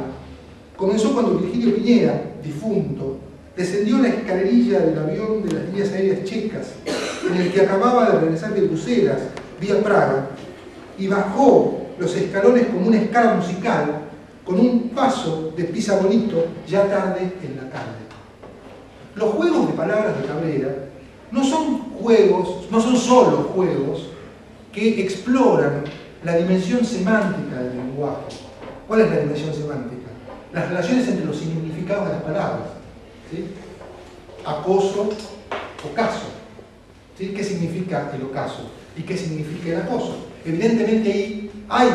comenzó cuando Virgilio Piñera, difunto, descendió la escalerilla del avión de las líneas aéreas checas, en el que acababa de regresar de Bruselas, vía Praga, y bajó los escalones como una escala musical, con un paso de Pisagonito ya tarde en la tarde. Los juegos de palabras de Cabrera no son solo juegos que exploran la dimensión semántica del lenguaje. ¿Cuál es la dimensión semántica? Las relaciones entre los significados de las palabras, ¿sí? Acoso, ocaso, ¿sí? ¿Qué significa el ocaso? ¿Y qué significa el acoso? Evidentemente ahí hay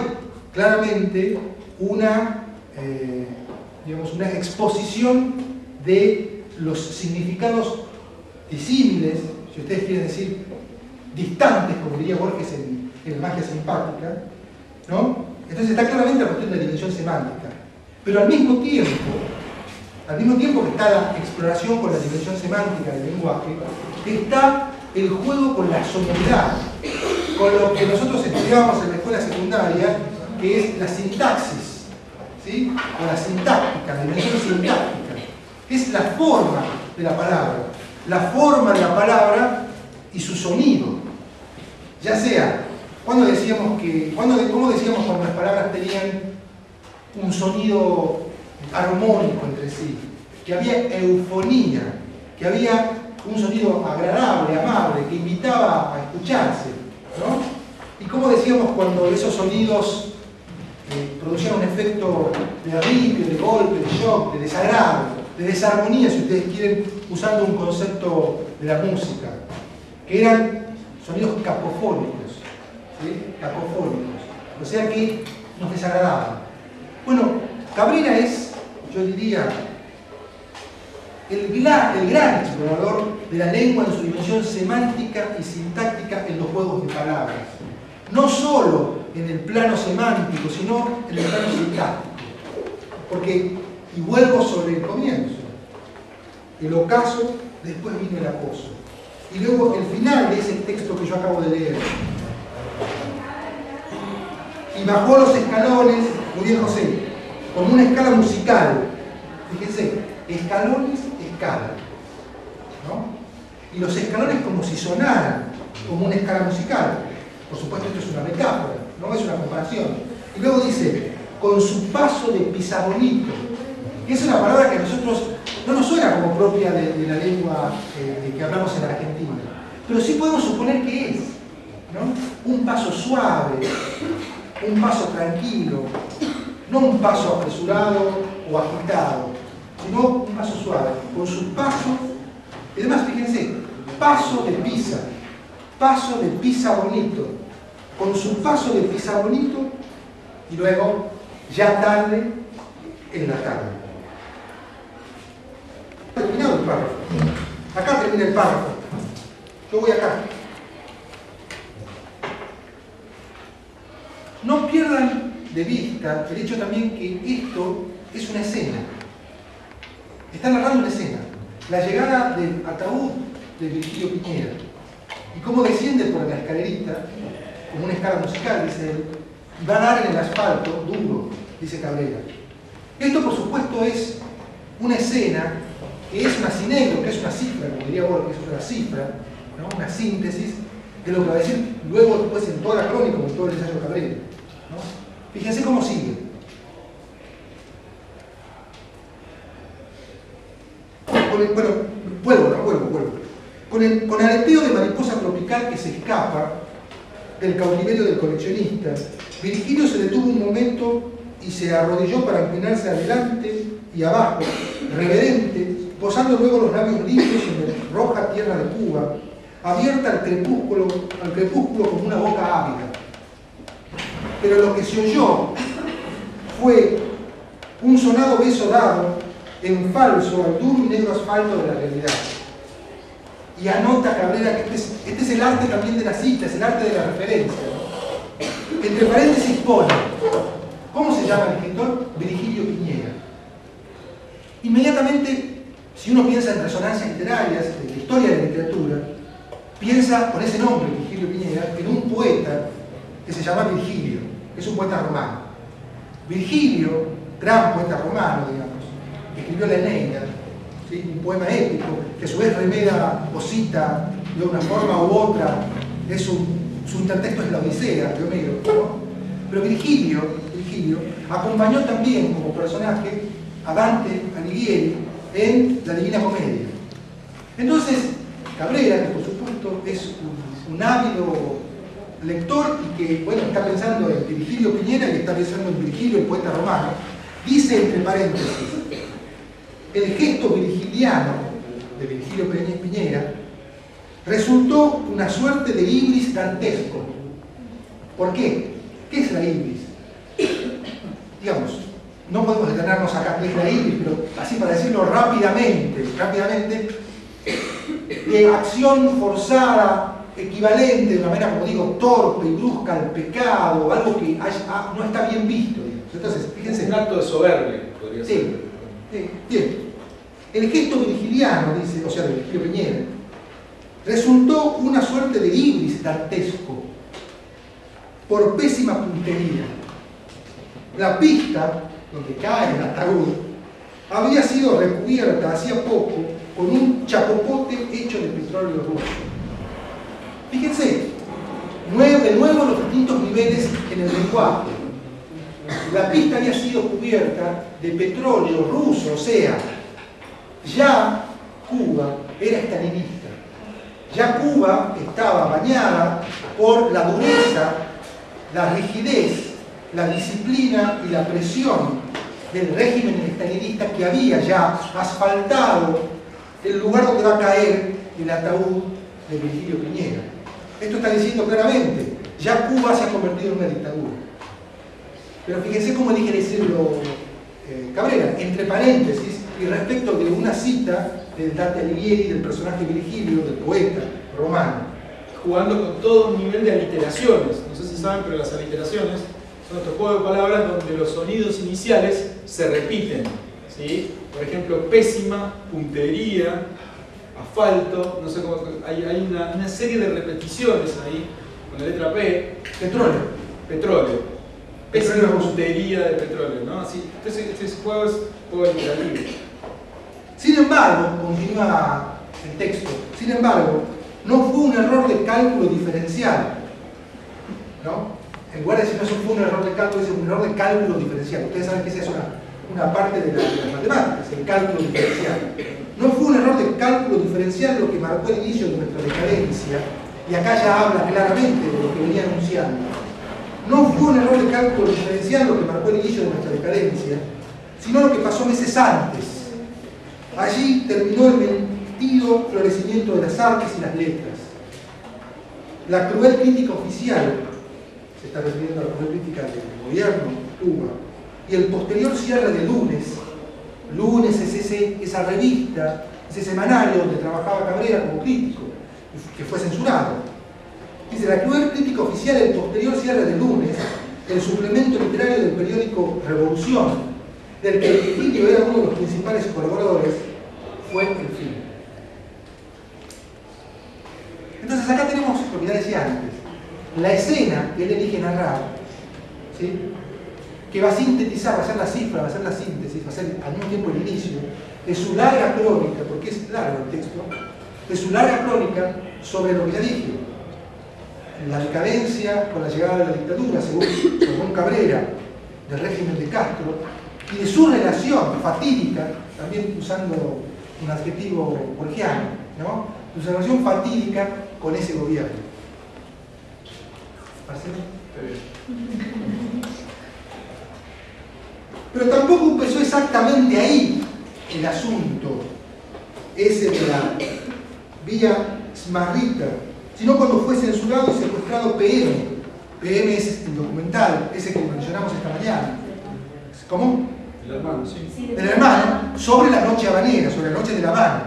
claramente una exposición de los significados disímiles, si ustedes quieren decir distantes, como diría Borges en Magia Simpática, ¿no? Entonces está claramente la cuestión de la dimensión semántica. Pero al mismo tiempo que está la exploración con la dimensión semántica del lenguaje, está el juego con la sonoridad, con lo que nosotros estudiábamos en la escuela secundaria, que es la sintaxis, ¿sí? O la sintáctica, la dimensión sintáctica, que es la forma de la palabra y su sonido. Ya sea, ¿cómo decíamos cuando las palabras tenían un sonido armónico entre sí? Que había eufonía, que había un sonido agradable, amable, que invitaba a escucharse, ¿no? Y cómo decíamos cuando esos sonidos producían un efecto de alivio, de golpe, de shock, de desagrado, de desarmonía, si ustedes quieren, usando un concepto de la música, que eran sonidos cacofónicos, ¿sí? Cacofónicos, o sea que nos desagradaban. Bueno, Cabrera es, yo diría, el gran explorador de la lengua en su dimensión semántica y sintáctica en los juegos de palabras. No solo en el plano semántico, sino en el plano sintáctico. Porque, y vuelvo sobre el comienzo, el ocaso, después vino el acoso. Y luego el final de ese texto que yo acabo de leer. Y bajó los escalones, muy bien José, como una escala musical. Fíjense, escalones, escala, ¿no? Y los escalones como si sonaran como una escala musical. Por supuesto, esto es una metáfora, no es una comparación. Y luego dice, con su paso de Pisagonito, que es una palabra que a nosotros no nos suena como propia de la lengua de que hablamos en Argentina, pero sí podemos suponer que es, ¿no? Un paso suave, un paso tranquilo, no un paso apresurado o agitado, sino un paso suave, con su paso, y además fíjense, paso de Pisa bonito, con su paso de Pisa bonito, y luego, ya tarde, en la tarde. Terminado el párrafo. Acá termina el párrafo. Yo voy acá. No pierdan de vista el hecho también que esto es una escena. Está narrando una escena. La llegada del ataúd de Virgilio Piñera. Y cómo desciende por la escalerita, como una escala musical, dice él, y va a dar en el asfalto duro, dice Cabrera. Esto, por supuesto, es una escena que es una sinegro, que es una cifra, como diría Borges, es una cifra, ¿no? Una síntesis de lo que va a decir luego después en toda la crónica, como en todo el ensayo de Cabrera, ¿no? Fíjense cómo sigue. Vuelvo. Con aleteo de mariposa tropical que se escapa del cautiverio del coleccionista, Virgilio se detuvo un momento y se arrodilló para inclinarse adelante y abajo, reverente, posando luego los labios limpios en la roja tierra de Cuba, abierta al crepúsculo como una boca ávida. Pero lo que se oyó fue un sonado beso dado en falso al duro y negro asfalto de la realidad. Y anota Cabrera que este es el arte también de la cita, es el arte de la referencia, ¿no? Entre paréntesis pone, ¿cómo se llama el escritor? Virgilio Piñera. Inmediatamente, si uno piensa en resonancias literarias, de la historia de la literatura, piensa con ese nombre, Virgilio Piñera, en un poeta que se llama Virgilio, que es un poeta romano. Virgilio, gran poeta romano, digamos, que escribió la Eneida, ¿sí? Un poema épico, que a su vez remeda o cita de una forma u otra, su intertexto es la Odisea de Homero, ¿no? Pero Virgilio acompañó también como personaje a Dante Alighieri en la Divina Comedia. Entonces, Cabrera, que por supuesto es un ávido lector y que, bueno, está pensando en Virgilio Piñera y está pensando en Virgilio, el poeta romano, dice entre paréntesis, el gesto virgiliano de Virgilio Piñera resultó una suerte de ibris dantesco. ¿Por qué? ¿Qué es la ibris? Digamos, no podemos detenernos acá qué es la ibris, pero así para decirlo rápidamente, de acción forzada, equivalente de una manera, como digo, torpe y brusca al pecado, algo que no está bien visto, digamos. Entonces, fíjense. Un acto de soberbia, podría ser. Bien. El gesto virgiliano, dice, o sea, de Virgilio Piñera, resultó una suerte de ibris dantesco, por pésima puntería. La pista, donde cae el ataúd, había sido recubierta hacía poco con un chapopote hecho de petróleo ruso. Fíjense, de nuevo los distintos niveles en el lenguaje. La pista había sido cubierta de petróleo ruso, o sea, ya Cuba era estalinista. Ya Cuba estaba bañada por la dureza, la rigidez, la disciplina y la presión del régimen estalinista que había ya asfaltado el lugar donde va a caer el ataúd de Virgilio Piñera. Esto está diciendo claramente, ya Cuba se ha convertido en una dictadura. Pero fíjense cómo elige decirlo Cabrera, entre paréntesis, y respecto de una cita del Dante Alighieri, del personaje Virgilio, del poeta romano. Jugando con todo un nivel de aliteraciones. No sé si saben, pero las aliteraciones son estos juegos de palabras donde los sonidos iniciales se repiten, ¿sí? Por ejemplo, pésima, puntería, asfalto, no sé cómo, hay una serie de repeticiones ahí, con la letra P. Petróleo. Pésima puntería de petróleo, ¿no? Así, este juego es juego literativo. Sin embargo, continúa el texto, sin embargo, no fue un error de cálculo diferencial, ¿no? En lugar de decir no fue un error de cálculo, es un error de cálculo diferencial. Ustedes saben que esa es una parte de las matemáticas, el cálculo diferencial. No fue un error de cálculo diferencial lo que marcó el inicio de nuestra decadencia, y acá ya habla claramente de lo que venía anunciando. No fue un error de cálculo diferencial lo que marcó el inicio de nuestra decadencia, sino lo que pasó meses antes. Allí terminó el mentido florecimiento de las artes y las letras. La cruel crítica oficial, se está refiriendo a la cruel crítica del gobierno de Cuba, y el posterior cierre de Lunes es esa revista, ese semanario donde trabajaba Cabrera como crítico, que fue censurado. Dice, la cruel crítica oficial, el posterior cierre de Lunes, el suplemento literario del periódico Revolución, del que Virgilio era uno de los principales colaboradores, fue el film. Entonces acá tenemos, como ya decía antes, la escena que él elige narrar, ¿sí?, que va a sintetizar, va a ser la cifra, va a ser la síntesis, va a ser al mismo tiempo el inicio de su larga crónica, porque es largo el texto, de su larga crónica sobre lo que ya dije, la decadencia con la llegada de la dictadura, según Ramón Cabrera, del régimen de Castro, y de su relación fatídica, también usando un adjetivo borgiano, ¿no?, de su relación fatídica con ese gobierno. ¿Marcelo? Pero tampoco empezó exactamente ahí el asunto, ese de la Villa Smarrita, sino cuando fue censurado y secuestrado PM. PM es el documental, ese que mencionamos esta mañana. ¿Cómo? El hermano, sí. El hermano, sobre la noche habanera, sobre la noche de La Habana.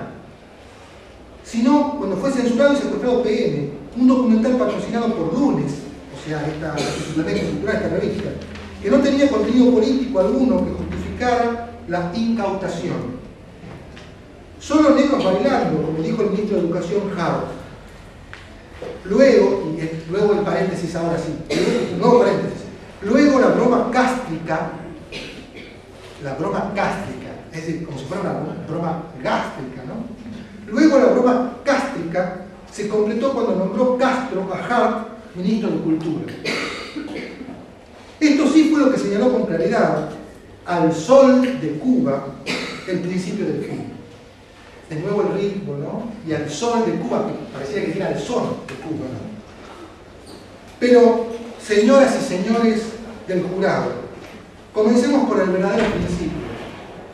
Sino cuando fue censurado y secuestrado PM, un documental patrocinado por Lunes, o sea, este suplemento cultural, esta revista, que no tenía contenido político alguno que justificara la incautación. Solo negros bailando, como dijo el ministro de Educación Hart. Luego, y luego el paréntesis ahora sí, nuevo paréntesis, luego la broma cástrica, es decir, como si fuera una broma gástrica, ¿no? Luego la broma cástrica se completó cuando nombró Castro a Hart ministro de Cultura. Esto sí fue lo que señaló con claridad al sol de Cuba el principio del fin. De nuevo el ritmo, ¿no? Y al sol de Cuba, que parecía que era el sol de Cuba, ¿no? Pero, señoras y señores del jurado, comencemos por el verdadero principio.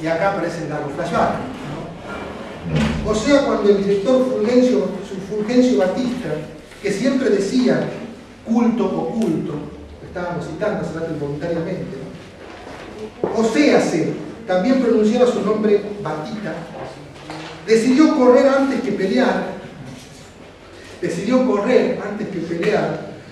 Y acá aparece el largo flashback, ¿no? O sea, cuando el director Fulgencio Batista, que siempre decía culto oculto, estábamos citando hace rato involuntariamente, ¿no? O sea, también pronunciaba su nombre Batista, decidió correr antes que pelear,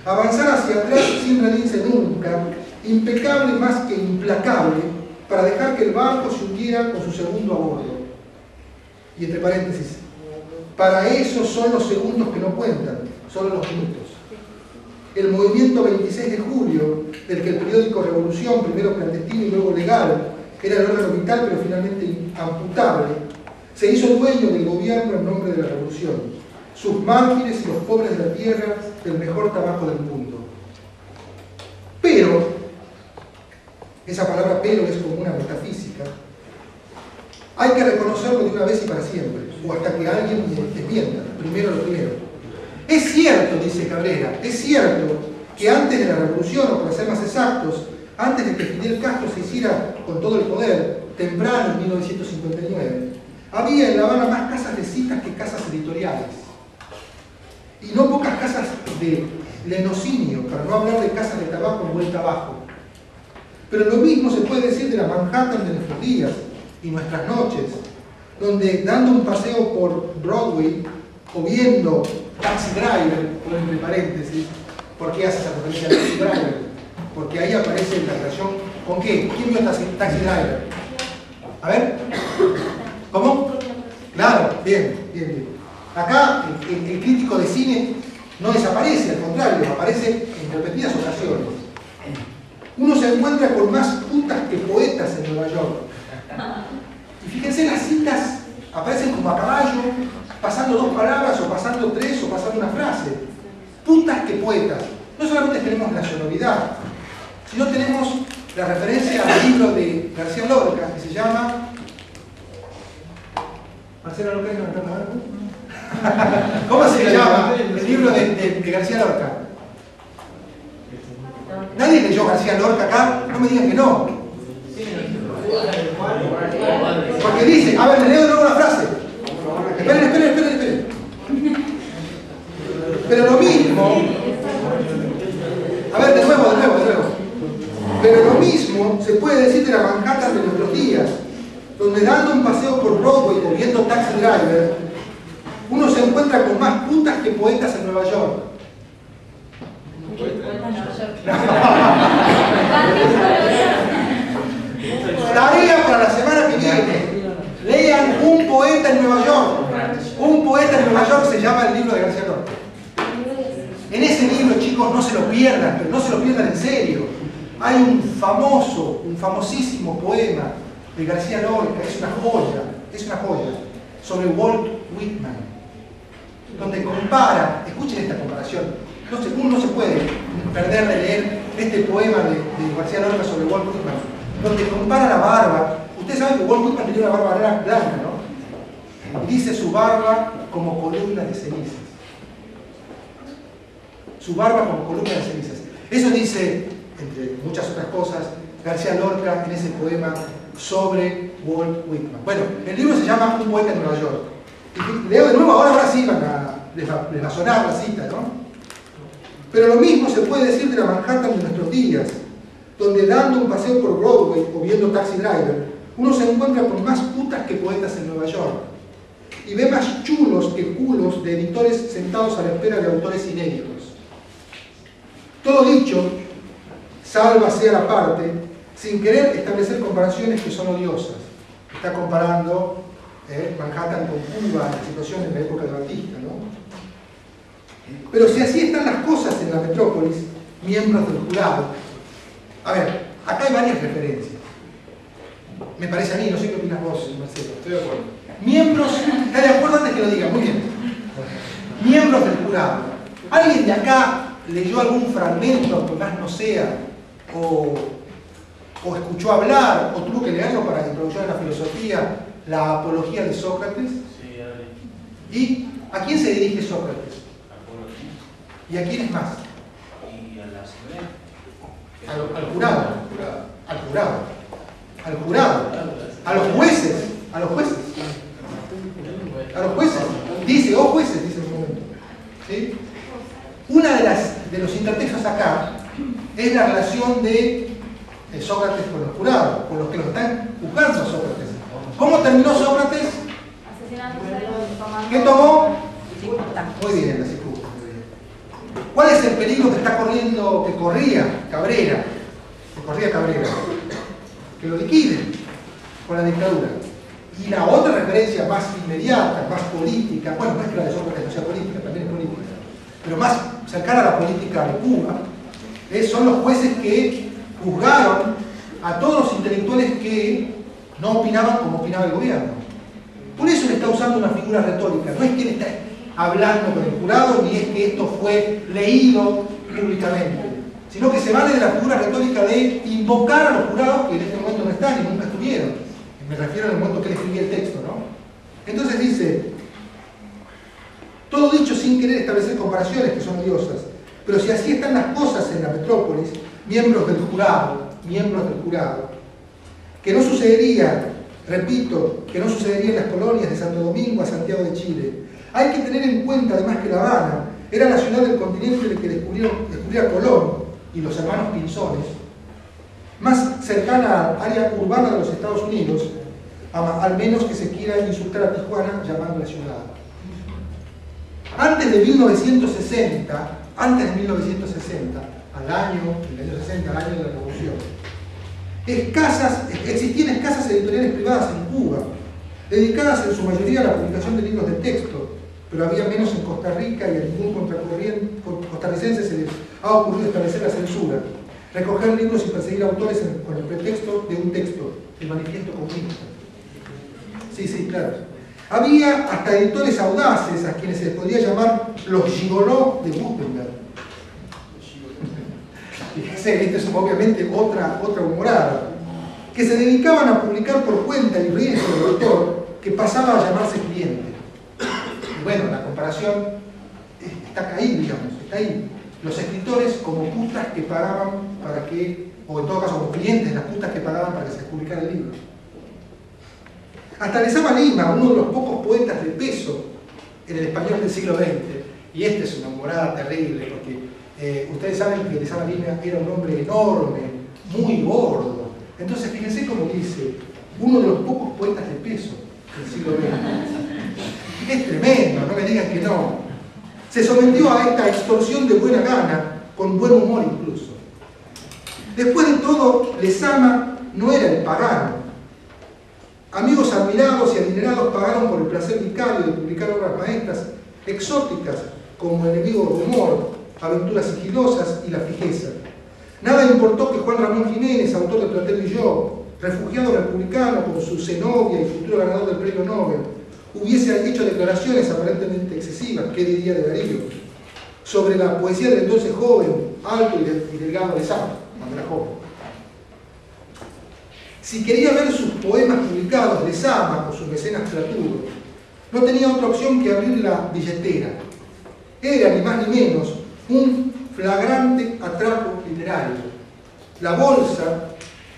avanzar hacia atrás sin rendirse nunca, impecable más que implacable, para dejar que el barco se hundiera con su segundo a bordo. Y entre paréntesis, para eso son los segundos que no cuentan, solo los minutos. El movimiento 26 de julio, del que el periódico Revolución, primero clandestino y luego legal, era el órgano vital pero finalmente amputable, se hizo dueño del gobierno en nombre de la revolución, sus mártires y los pobres de la tierra del mejor trabajo del mundo. Pero, esa palabra pero es como una metafísica, hay que reconocerlo de una vez y para siempre, o hasta que alguien desmienta, primero lo primero. Es cierto, dice Cabrera, es cierto que antes de la revolución, o para ser más exactos, antes de que Fidel Castro se hiciera con todo el poder, temprano en 1959, había en La Habana más casas de citas que casas editoriales. Y no pocas casas de lenocinio, para no hablar de casas de tabaco en vuelta abajo. Pero lo mismo se puede decir de la Manhattan de nuestros días y nuestras noches, donde dando un paseo por Broadway o viendo Taxi Driver, por entre paréntesis, ¿por qué hace esa referencia a Taxi Driver? Porque ahí aparece la relación ¿con qué? ¿Quién vio Taxi Driver? A ver, ¿cómo? Claro, bien. Acá el crítico de cine no desaparece, al contrario, aparece en repetidas ocasiones. Uno se encuentra con más putas que poetas en Nueva York. Y fíjense, las citas aparecen como a caballo, pasando dos palabras, o pasando tres, o pasando una frase. Putas que poetas. No solamente tenemos la sonoridad, sino tenemos la referencia al libro de García Lorca, que se llama... Marcelo Lorca, ¿no me está tomando? ¿Cómo se llama el libro de García Lorca? ¿Nadie leyó García Lorca acá? No me digan que no. Porque dice, a ver, le leo de nuevo una frase. Esperen. Pero lo mismo, a ver, de nuevo. Pero lo mismo se puede decir de la Manhattan de nuestros días, donde dando un paseo por Broadway o viendo Taxi Driver, uno se encuentra con más putas que poetas en Nueva York. Tarea se llama el libro de García Lorca. En ese libro, chicos, no se lo pierdan, pero no se lo pierdan en serio. Hay un famosísimo poema de García Lorca, es una joya, sobre Walt Whitman, donde compara, escuchen esta comparación, uno no se puede perder de leer este poema de García Lorca sobre Walt Whitman, donde compara la barba. Ustedes saben que Walt Whitman tenía una barba blanca, ¿no? Y dice su barba como columna de cenizas. Su barba como columna de cenizas. Eso dice, entre muchas otras cosas, García Lorca en ese poema sobre Walt Whitman. Bueno, el libro se llama Un poeta en Nueva York. Y leo de nuevo, ahora sí les va a sonar la cita, ¿no? Pero lo mismo se puede decir de la Manhattan de nuestros días, donde dando un paseo por Broadway o viendo Taxi Driver, uno se encuentra con más putas que poetas en Nueva York y ve más chulos que culos de editores sentados a la espera de autores inéditos. Todo dicho, sálvase a la parte, sin querer establecer comparaciones que son odiosas. Está comparando Manhattan con Cuba, la situación en la época de Batista, ¿no? Pero si así están las cosas en la metrópolis, miembros del jurado. A ver, acá hay varias referencias. Me parece a mí, no sé qué opinas vos, Marcelo. Estoy de acuerdo. Miembros, ¿está de acuerdo antes que lo diga? Muy bien. Miembros del jurado. ¿Alguien de acá leyó algún fragmento, por más no sea, o escuchó hablar, o tuvo que leerlo para introducción a la filosofía, la apología de Sócrates? Sí, ya leí. ¿Y a quién se dirige Sócrates? ¿Y a quiénes más? Y a la asamblea. Al jurado. Al jurado. Al jurado. A los jueces. A los jueces. A los jueces. Dice, oh jueces, dice en un momento. ¿Sí? Una de los intertextos acá es la relación de Sócrates con los jurados, con los que lo están juzgando a Sócrates. ¿Cómo terminó Sócrates? ¿Qué tomó? Muy bien, la cicuta. ¿Cuál es el peligro que está corriendo, que corría Cabrera? Que lo liquiden con la dictadura. Y la otra referencia más inmediata, más política, bueno, no es que la de Sócrates no sea política, también es política, pero más cercana a la política de Cuba, son los jueces que juzgaron a todos los intelectuales que no opinaban como opinaba el gobierno. Por eso le está usando una figura retórica, no es que él está hablando con el jurado, ni es que esto fue leído públicamente, sino que se vale de la figura retórica de invocar a los jurados que en este momento no están y nunca estuvieron. Me refiero al momento que él escribía el texto, ¿no? Entonces dice, todo dicho sin querer establecer comparaciones que son odiosas, pero si así están las cosas en la metrópolis, miembros del jurado, que no sucedería, repito, que no sucedería en las colonias de Santo Domingo a Santiago de Chile. Hay que tener en cuenta además que La Habana era la ciudad del continente en el que descubría Colón y los hermanos Pinzones, más cercana al área urbana de los Estados Unidos, al menos que se quiera insultar a Tijuana llamándola ciudad. Antes de 1960, el año 60, al año de la Revolución, existían escasas editoriales privadas en Cuba, dedicadas en su mayoría a la publicación de libros de texto, pero había menos en Costa Rica y a ningún costarricense se les ha ocurrido establecer la censura, recoger libros y perseguir autores con el pretexto de un texto, el Manifiesto Comunista. Sí, claro. Había hasta editores audaces a quienes se les podía llamar los gigolós de Gutenberg. Fíjense, esta es obviamente otra humorada, que se dedicaban a publicar por cuenta y riesgo del autor, que pasaba a llamarse cliente. Y bueno, la comparación está ahí, digamos, está ahí. Los escritores como putas que pagaban para que, o en todo caso como clientes, las putas que pagaban para que se publicara el libro. Hasta Lezama Lima, uno de los pocos poetas de peso en el español del siglo XX, y esta es una humorada terrible, porque ustedes saben que Lezama Lima era un hombre enorme, muy gordo. Entonces fíjense cómo dice, uno de los pocos poetas de peso del siglo XX. Es tremendo, no me digan que no. Se sometió a esta extorsión de buena gana, con buen humor incluso. Después de todo, Lezama no era el pagano. Amigos admirados y adinerados pagaron por el placer vicario de publicar obras maestras exóticas como Enemigo del Humor, Aventuras sigilosas y La fijeza. Nada importó que Juan Ramón Jiménez, autor de Platero y yo, refugiado republicano con su Zenobia y futuro ganador del premio Nobel, hubiese hecho declaraciones aparentemente excesivas, ¿qué diría de Darío?, sobre la poesía del entonces joven, alto y delgado de Sama, cuando era joven. Si quería ver sus poemas publicados de Sama o sus mecenas Platuro, no tenía otra opción que abrir la billetera. Era, ni más ni menos, un flagrante atraco literario. La bolsa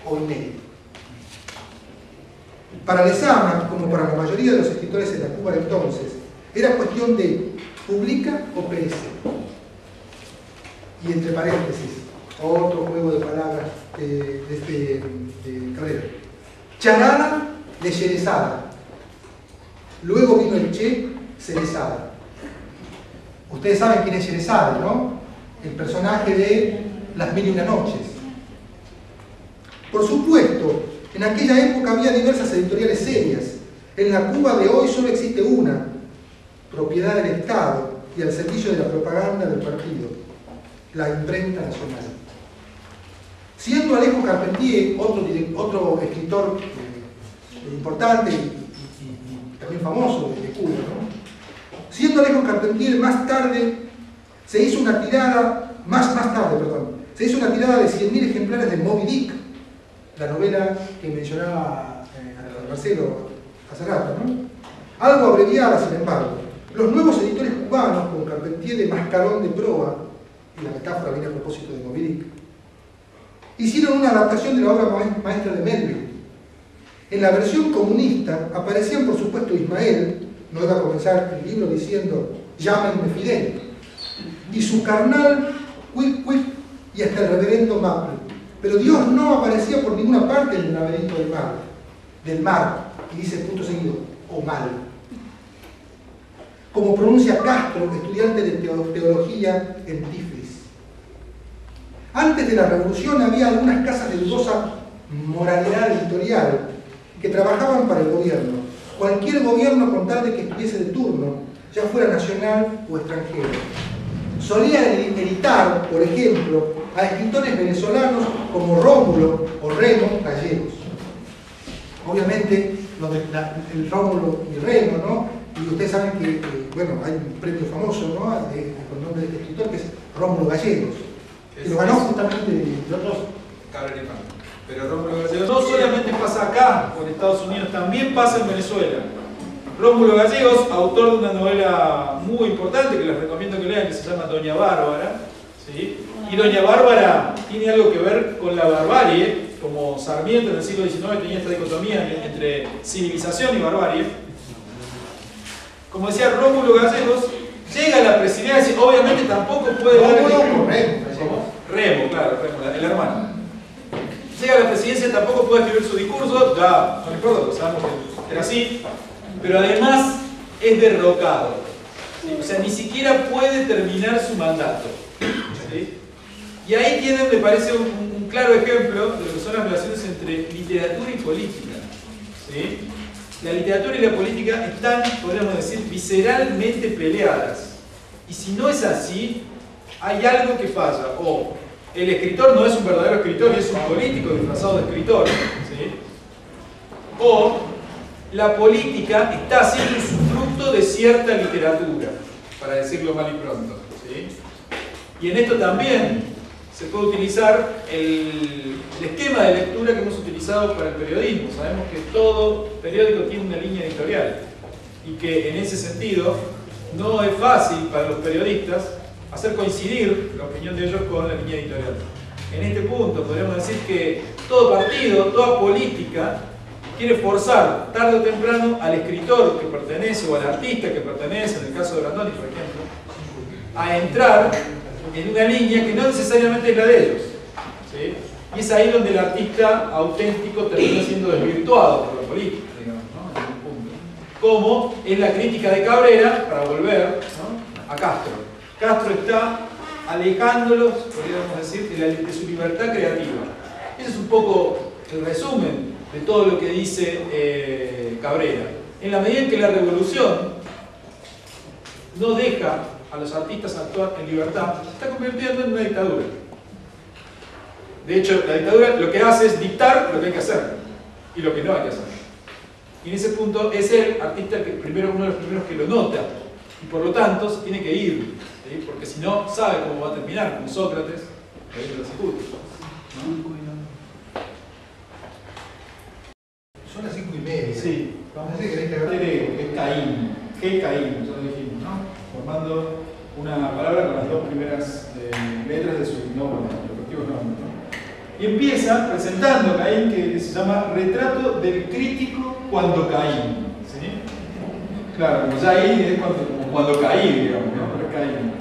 o inédito. Para Lezama, como para la mayoría de los escritores en la Cuba de entonces, era cuestión de publica o perece. Y entre paréntesis, otro juego de palabras de Cabrera. Charada de Sherezada. Luego vino el Che Cerezada. Ustedes saben quién es Sherezada, ¿no? El personaje de Las Mil y una Noches. Por supuesto, en aquella época había diversas editoriales serias. En la Cuba de hoy solo existe una, propiedad del Estado y al servicio de la propaganda del partido, la Imprenta Nacional. Siendo Alejo Carpentier otro escritor importante y también famoso de Cuba, ¿no? Siendo Alejo Carpentier más tarde se hizo una tirada, se hizo una tirada de 100.000 ejemplares de Moby Dick, la novela que mencionaba Marcelo hace rato, ¿no? Algo abreviada, sin embargo. Los nuevos editores cubanos, con Carpentier de mascarón de proa, y la metáfora viene a propósito de Moby Dick, hicieron una adaptación de la obra maestra de Melville. En la versión comunista aparecían, por supuesto, Ismael, no iba a comenzar el libro diciendo llámenme Fidel, y su carnal Quick y hasta el reverendo Maple. Pero Dios no aparecía por ninguna parte en el laberinto del mar, y dice punto seguido, o mal. Como pronuncia Castro, estudiante de teología en Tiflis. Antes de la revolución había algunas casas de dudosa moralidad editorial que trabajaban para el gobierno. Cualquier gobierno con tal de que estuviese de turno, ya fuera nacional o extranjero. Solían editar, por ejemplo, a escritores venezolanos como Rómulo o Remo Gallegos. Obviamente, el Rómulo y Remo, ¿no? Y ustedes saben que bueno, hay un premio famoso, ¿no? Con el nombre de este escritor, que es Rómulo Gallegos. Que lo ganó justamente de otros. Cabrera. Pero Rómulo Gallegos no solamente pasa acá, o en Estados Unidos, también pasa en Venezuela. Rómulo Gallegos, autor de una novela muy importante que les recomiendo que lean, que se llama Doña Bárbara, ¿sí? Y Doña Bárbara tiene algo que ver con la barbarie, como Sarmiento en el siglo XIX tenía esta dicotomía entre civilización y barbarie. Como decía Rómulo Gallegos, llega a la presidencia, obviamente tampoco puede dar Remo, claro, Remo, el hermano. Llega a la presidencia, tampoco puede escribir su discurso, ya no importa, lo sabemos que era así, pero además es derrocado. ¿Sí? O sea, ni siquiera puede terminar su mandato. ¿Sí? Y ahí tienen, me parece, un claro ejemplo de lo que son las relaciones entre literatura y política. ¿Sí? La literatura y la política están, podríamos decir, visceralmente peleadas. Y si no es así, hay algo que falla. O el escritor no es un verdadero escritor y es un político disfrazado de escritor. ¿Sí? O la política está haciendo usufructo de cierta literatura, para decirlo mal y pronto. ¿Sí? Y en esto también se puede utilizar el esquema de lectura que hemos utilizado para el periodismo. Sabemos que todo periódico tiene una línea editorial y que en ese sentido no es fácil para los periodistas hacer coincidir la opinión de ellos con la línea editorial. En este punto podríamos decir que todo partido, toda política quiere forzar tarde o temprano al escritor que pertenece o al artista que pertenece, en el caso de Brandoni por ejemplo, a entrar en una línea que no necesariamente es la de ellos. ¿Sí? Y es ahí donde el artista auténtico termina siendo desvirtuado por la política, digamos, ¿no? En algún punto. Como es la crítica de Cabrera, para volver, ¿no?, a Castro. Castro está alejándolos, podríamos decir, de su libertad creativa. Ese es un poco el resumen de todo lo que dice Cabrera. En la medida en que la revolución no deja a los artistas actuar en libertad, se está convirtiendo en una dictadura. De hecho, la dictadura lo que hace es dictar lo que hay que hacer y lo que no hay que hacer. Y en ese punto es el artista uno de los primeros que lo nota, y por lo tanto se tiene que ir, ¿sí? Porque si no, sabe cómo va a terminar, como Sócrates, de los ejecutos. Son las 5:30. Sí, Vamos a decir que es Caín, Caín, ya lo dijimos, ¿no? Formando una palabra con las dos primeras letras de su nombre, respectivos nombres, ¿no? Y empieza presentando a Caín, que se llama Retrato del Crítico cuando Caín, ¿sí? Claro, como ya ahí es como cuando caí, digamos, ¿no? Pero Caín.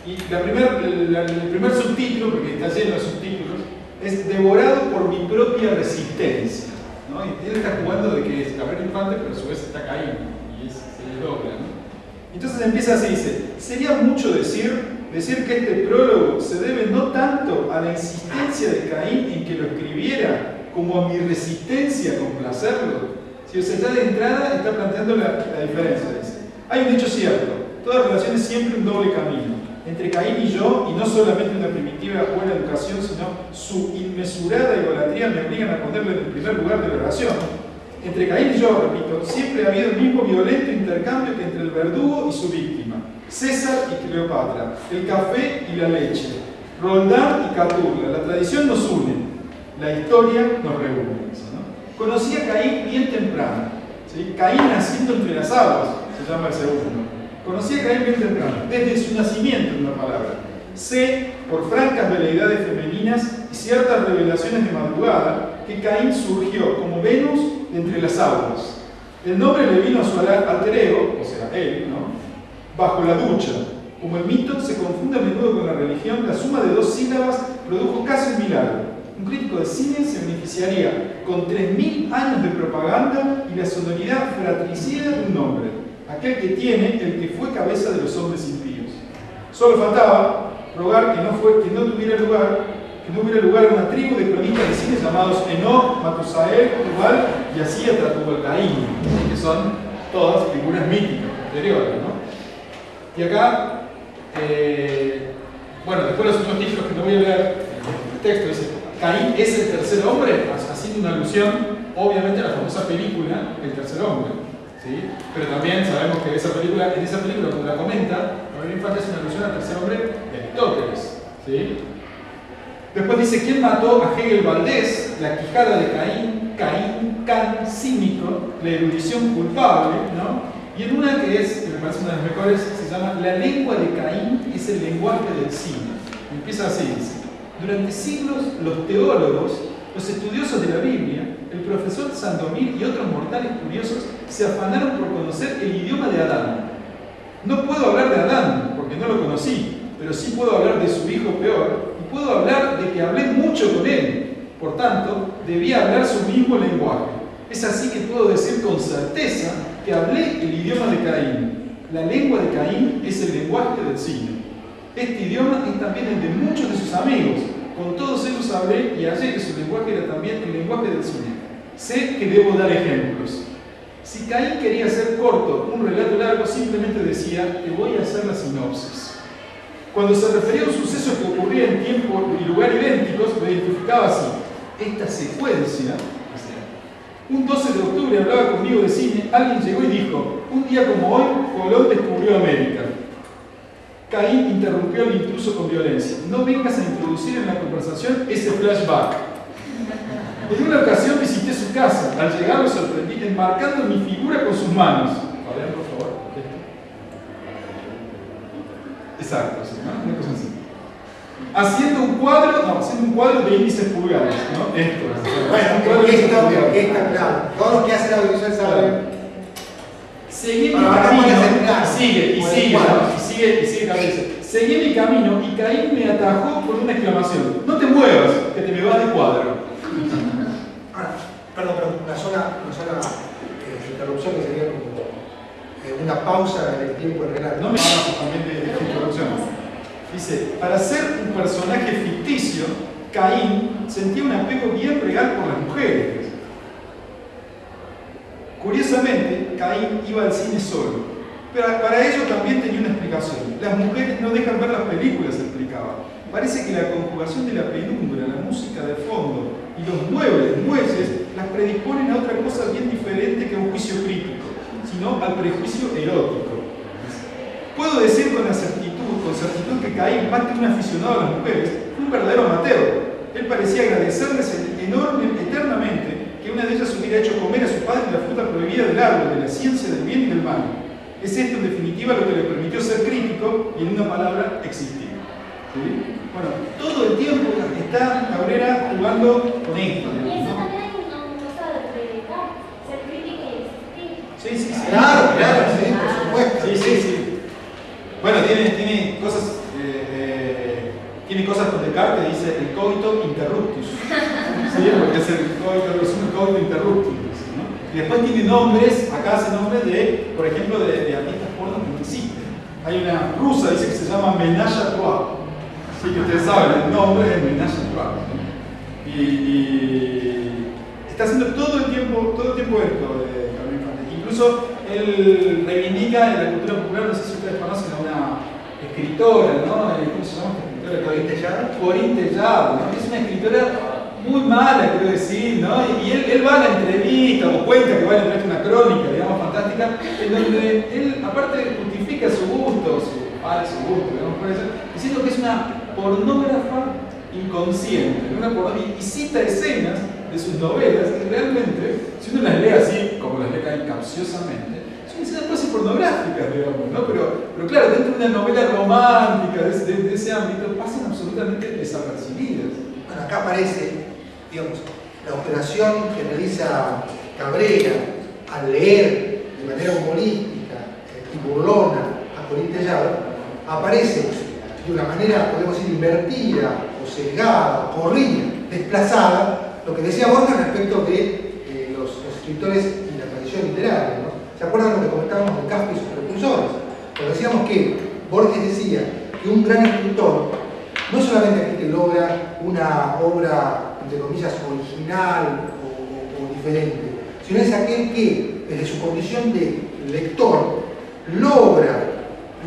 Y el primer subtítulo, porque está lleno de subtítulos, es Devorado por mi propia resistencia, ¿no? Y él está jugando de que es Gabriel Infante, pero a su vez está Caín, y se le dobla, ¿no? Entonces empieza así, dice, sería mucho decir que este prólogo se debe no tanto a la insistencia de Caín en que lo escribiera, como a mi resistencia a complacerlo. Si, o sea, ya de entrada está planteando la diferencia, dice. Hay un hecho cierto, toda relación es siempre un doble camino, entre Caín y yo, y no solamente una primitiva buena educación, sino su inmesurada idolatría me obligan a ponerle en el primer lugar de la oración. Entre Caín y yo, repito, siempre ha habido el mismo violento intercambio que entre el verdugo y su víctima, César y Cleopatra, el café y la leche, Roldán y Catulla. La tradición nos une, la historia nos reúne, ¿no? Conocí a Caín bien temprano, ¿sí? Caín naciendo entre las aguas, se llama el segundo. Conocí a Caín bien temprano, desde su nacimiento, en una palabra. Sé, por francas veleidades femeninas y ciertas revelaciones de madrugada, que Caín surgió como Venus de entre las aguas. El nombre le vino a su alter ego, o sea, él, ¿no? Bajo la ducha. Como el mito se confunde a menudo con la religión, la suma de dos sílabas produjo casi un milagro. Un crítico de cine se beneficiaría con 3000 años de propaganda y la sonoridad fratricida de un nombre, aquel que tiene el que fue cabeza de los hombres impíos. Solo faltaba rogar que no tuviera lugar una tribu de cronistas de cine llamados Enoch, Matusael, Tubal y así Tubal-Caín, que son todas figuras míticas posteriores, ¿no? Y acá, bueno, después los otros títulos que no voy a leer, el texto dice, Caín es el tercer hombre, haciendo una alusión, obviamente, a la famosa película El tercer hombre, ¿sí? Pero también sabemos que en esa película, cuando la comenta, Gabriel Infante es una alusión al tercer hombre de Aristóteles, ¿sí? Después dice, ¿quién mató a Hegel Valdés? La quijada de Caín, Can cínico, la erudición culpable, ¿no? Y en una que me parece una de las mejores, se llama La lengua de Caín es el lenguaje del cine. Y empieza así, dice, durante siglos los teólogos, los estudiosos de la Biblia, el profesor Sandomir y otros mortales curiosos se afanaron por conocer el idioma de Adán. No puedo hablar de Adán, porque no lo conocí, pero sí puedo hablar de su hijo peor, y puedo hablar de que hablé mucho con él. Por tanto, debía hablar su mismo lenguaje. Es así que puedo decir con certeza que hablé el idioma de Caín. La lengua de Caín es el lenguaje del cine. Este idioma es también el de muchos de sus amigos. Con todos ellos hablé y hallé que su lenguaje era también el lenguaje del cine. Sé que debo dar ejemplos. Si Caín quería hacer corto un relato largo, simplemente decía, te voy a hacer la sinopsis. Cuando se refería a un suceso que ocurría en tiempo y lugar idénticos, lo identificaba así. Esta secuencia, un 12 de octubre hablaba conmigo de cine, alguien llegó y dijo, un día como hoy, Colón descubrió América. Caín interrumpió al intruso con violencia. No vengas a introducir en la conversación ese flashback. En una ocasión visité su casa. Al llegar lo sorprendí enmarcando mi figura con sus manos. Fabián, por favor. Exacto, ¿sí? ¿No? Una cosa así. Haciendo un cuadro de índices pulgares, ¿no? Esto. Bueno, claro. Todos los que hacen audiovisual saben. Seguí mi camino, seguí mi camino y Caín me atajó con una exclamación. No te muevas, que te me vas de cuadro. Ahora, perdón, una sola interrupción que sería como una pausa en el tiempo del relato. No me hagas también de introducción. Dice, para ser un personaje ficticio, Caín sentía un apego bien real por las mujeres. Curiosamente, Caín iba al cine solo. Pero para ello también tenía una explicación. Las mujeres no dejan ver las películas, explicaba. Parece que la conjugación de la penumbra, la música de fondo y los muelles las predisponen a otra cosa bien diferente que a un juicio crítico, sino al prejuicio erótico. Puedo decir con certitud que Caín, más que un aficionado a las mujeres, fue un verdadero amateur. Él parecía agradecerles eternamente que una de ellas hubiera hecho comer a su padre la fruta prohibida del árbol, de la ciencia del bien y del mal. Es esto en definitiva lo que le permitió ser crítico y en una palabra existir. ¿Sí? Bueno, todo el tiempo está Cabrera jugando con esto. Y eso también hay una cosa de predicar, ser crítico y existir. Sí. Claro, sí, por supuesto. Sí. Bueno, tiene cosas. Tiene cosas con Descartes, dice el coito interruptus. ¿Sí? Porque es un coito interruptus. ¿No? Y después tiene nombres, acá hace nombres de, por ejemplo, de artistas porno que no existen. Hay una rusa, dice que se llama Menage à Trois. Así que ustedes saben, el nombre es Menage à Trois. ¿No? Y está haciendo todo el tiempo esto de Carmen Infante. Incluso él reivindica en la cultura popular, no sé si ustedes conocen a una escritora, ¿no? ¿Cómo se llama esta escritora? Corinne Tellado, ¿no? Es una escritora muy mala, quiero decir, ¿no? Y él va a la entrevista, o cuenta que va a la entrevista, una crónica, digamos, fantástica, en donde él, aparte, justifica su gusto, su falso gusto, digamos, por eso, diciendo que es una pornógrafa inconsciente, ¿no? Y cita escenas de sus novelas que realmente, si uno las lee así, como las lee Caín capciosamente, son escenas casi pornográficas, digamos, ¿no? Pero claro, dentro de una novela romántica de ese ámbito, pasan absolutamente desapercibidas. Bueno, acá aparece, digamos, la operación que realiza Cabrera al leer de manera humorística y burlona a Corinne Tellado, aparece de una manera, podemos decir, invertida, o sesgada, o corrida, desplazada, lo que decía Borges respecto de los escritores y la tradición literaria, ¿no? ¿Se acuerdan lo que comentábamos de Kafka y sus precursores? Cuando decíamos que Borges decía que un gran escritor no es solamente aquel que logra una obra, entre comillas, original o diferente, sino es aquel que, desde su condición de lector, logra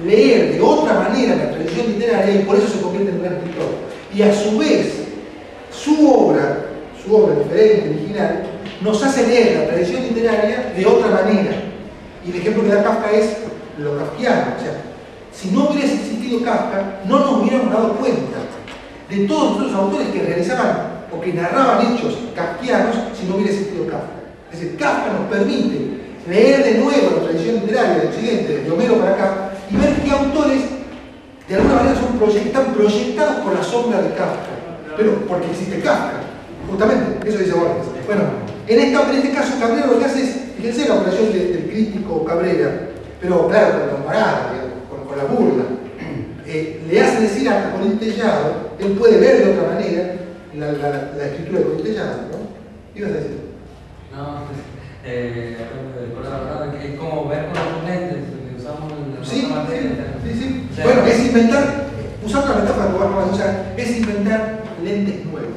leer de otra manera la tradición literaria y por eso se convierte en un gran escritor. Y a su vez, su obra diferente, original, nos hace leer la tradición literaria de otra manera. Y el ejemplo que da Kafka es lo kafkiano. O sea, si no hubiese existido Kafka, no nos hubiéramos dado cuenta de todos los autores que realizaban o que narraban hechos kafkianos si no hubiera existido Kafka. Es decir, Kafka nos permite leer de nuevo la tradición literaria de Occidente, desde Homero para acá, y ver qué autores de alguna manera están proyectados por la sombra de Kafka. Pero porque existe Kafka, justamente, eso dice Borges. Bueno, en este caso Cabrera lo que hace es, fíjense la operación del crítico Cabrera, pero claro, con la embarada, con la burla. Le hace decir a Corinne Tellado, él puede ver de otra manera la escritura de Corinne Tellado, ¿no? ¿Qué ibas a decir? No, es como ver con los lentes que usamos en la Sí. O sea, Bueno, es inventar, usando la metáfora que vamos a usar, es inventar lentes nuevos.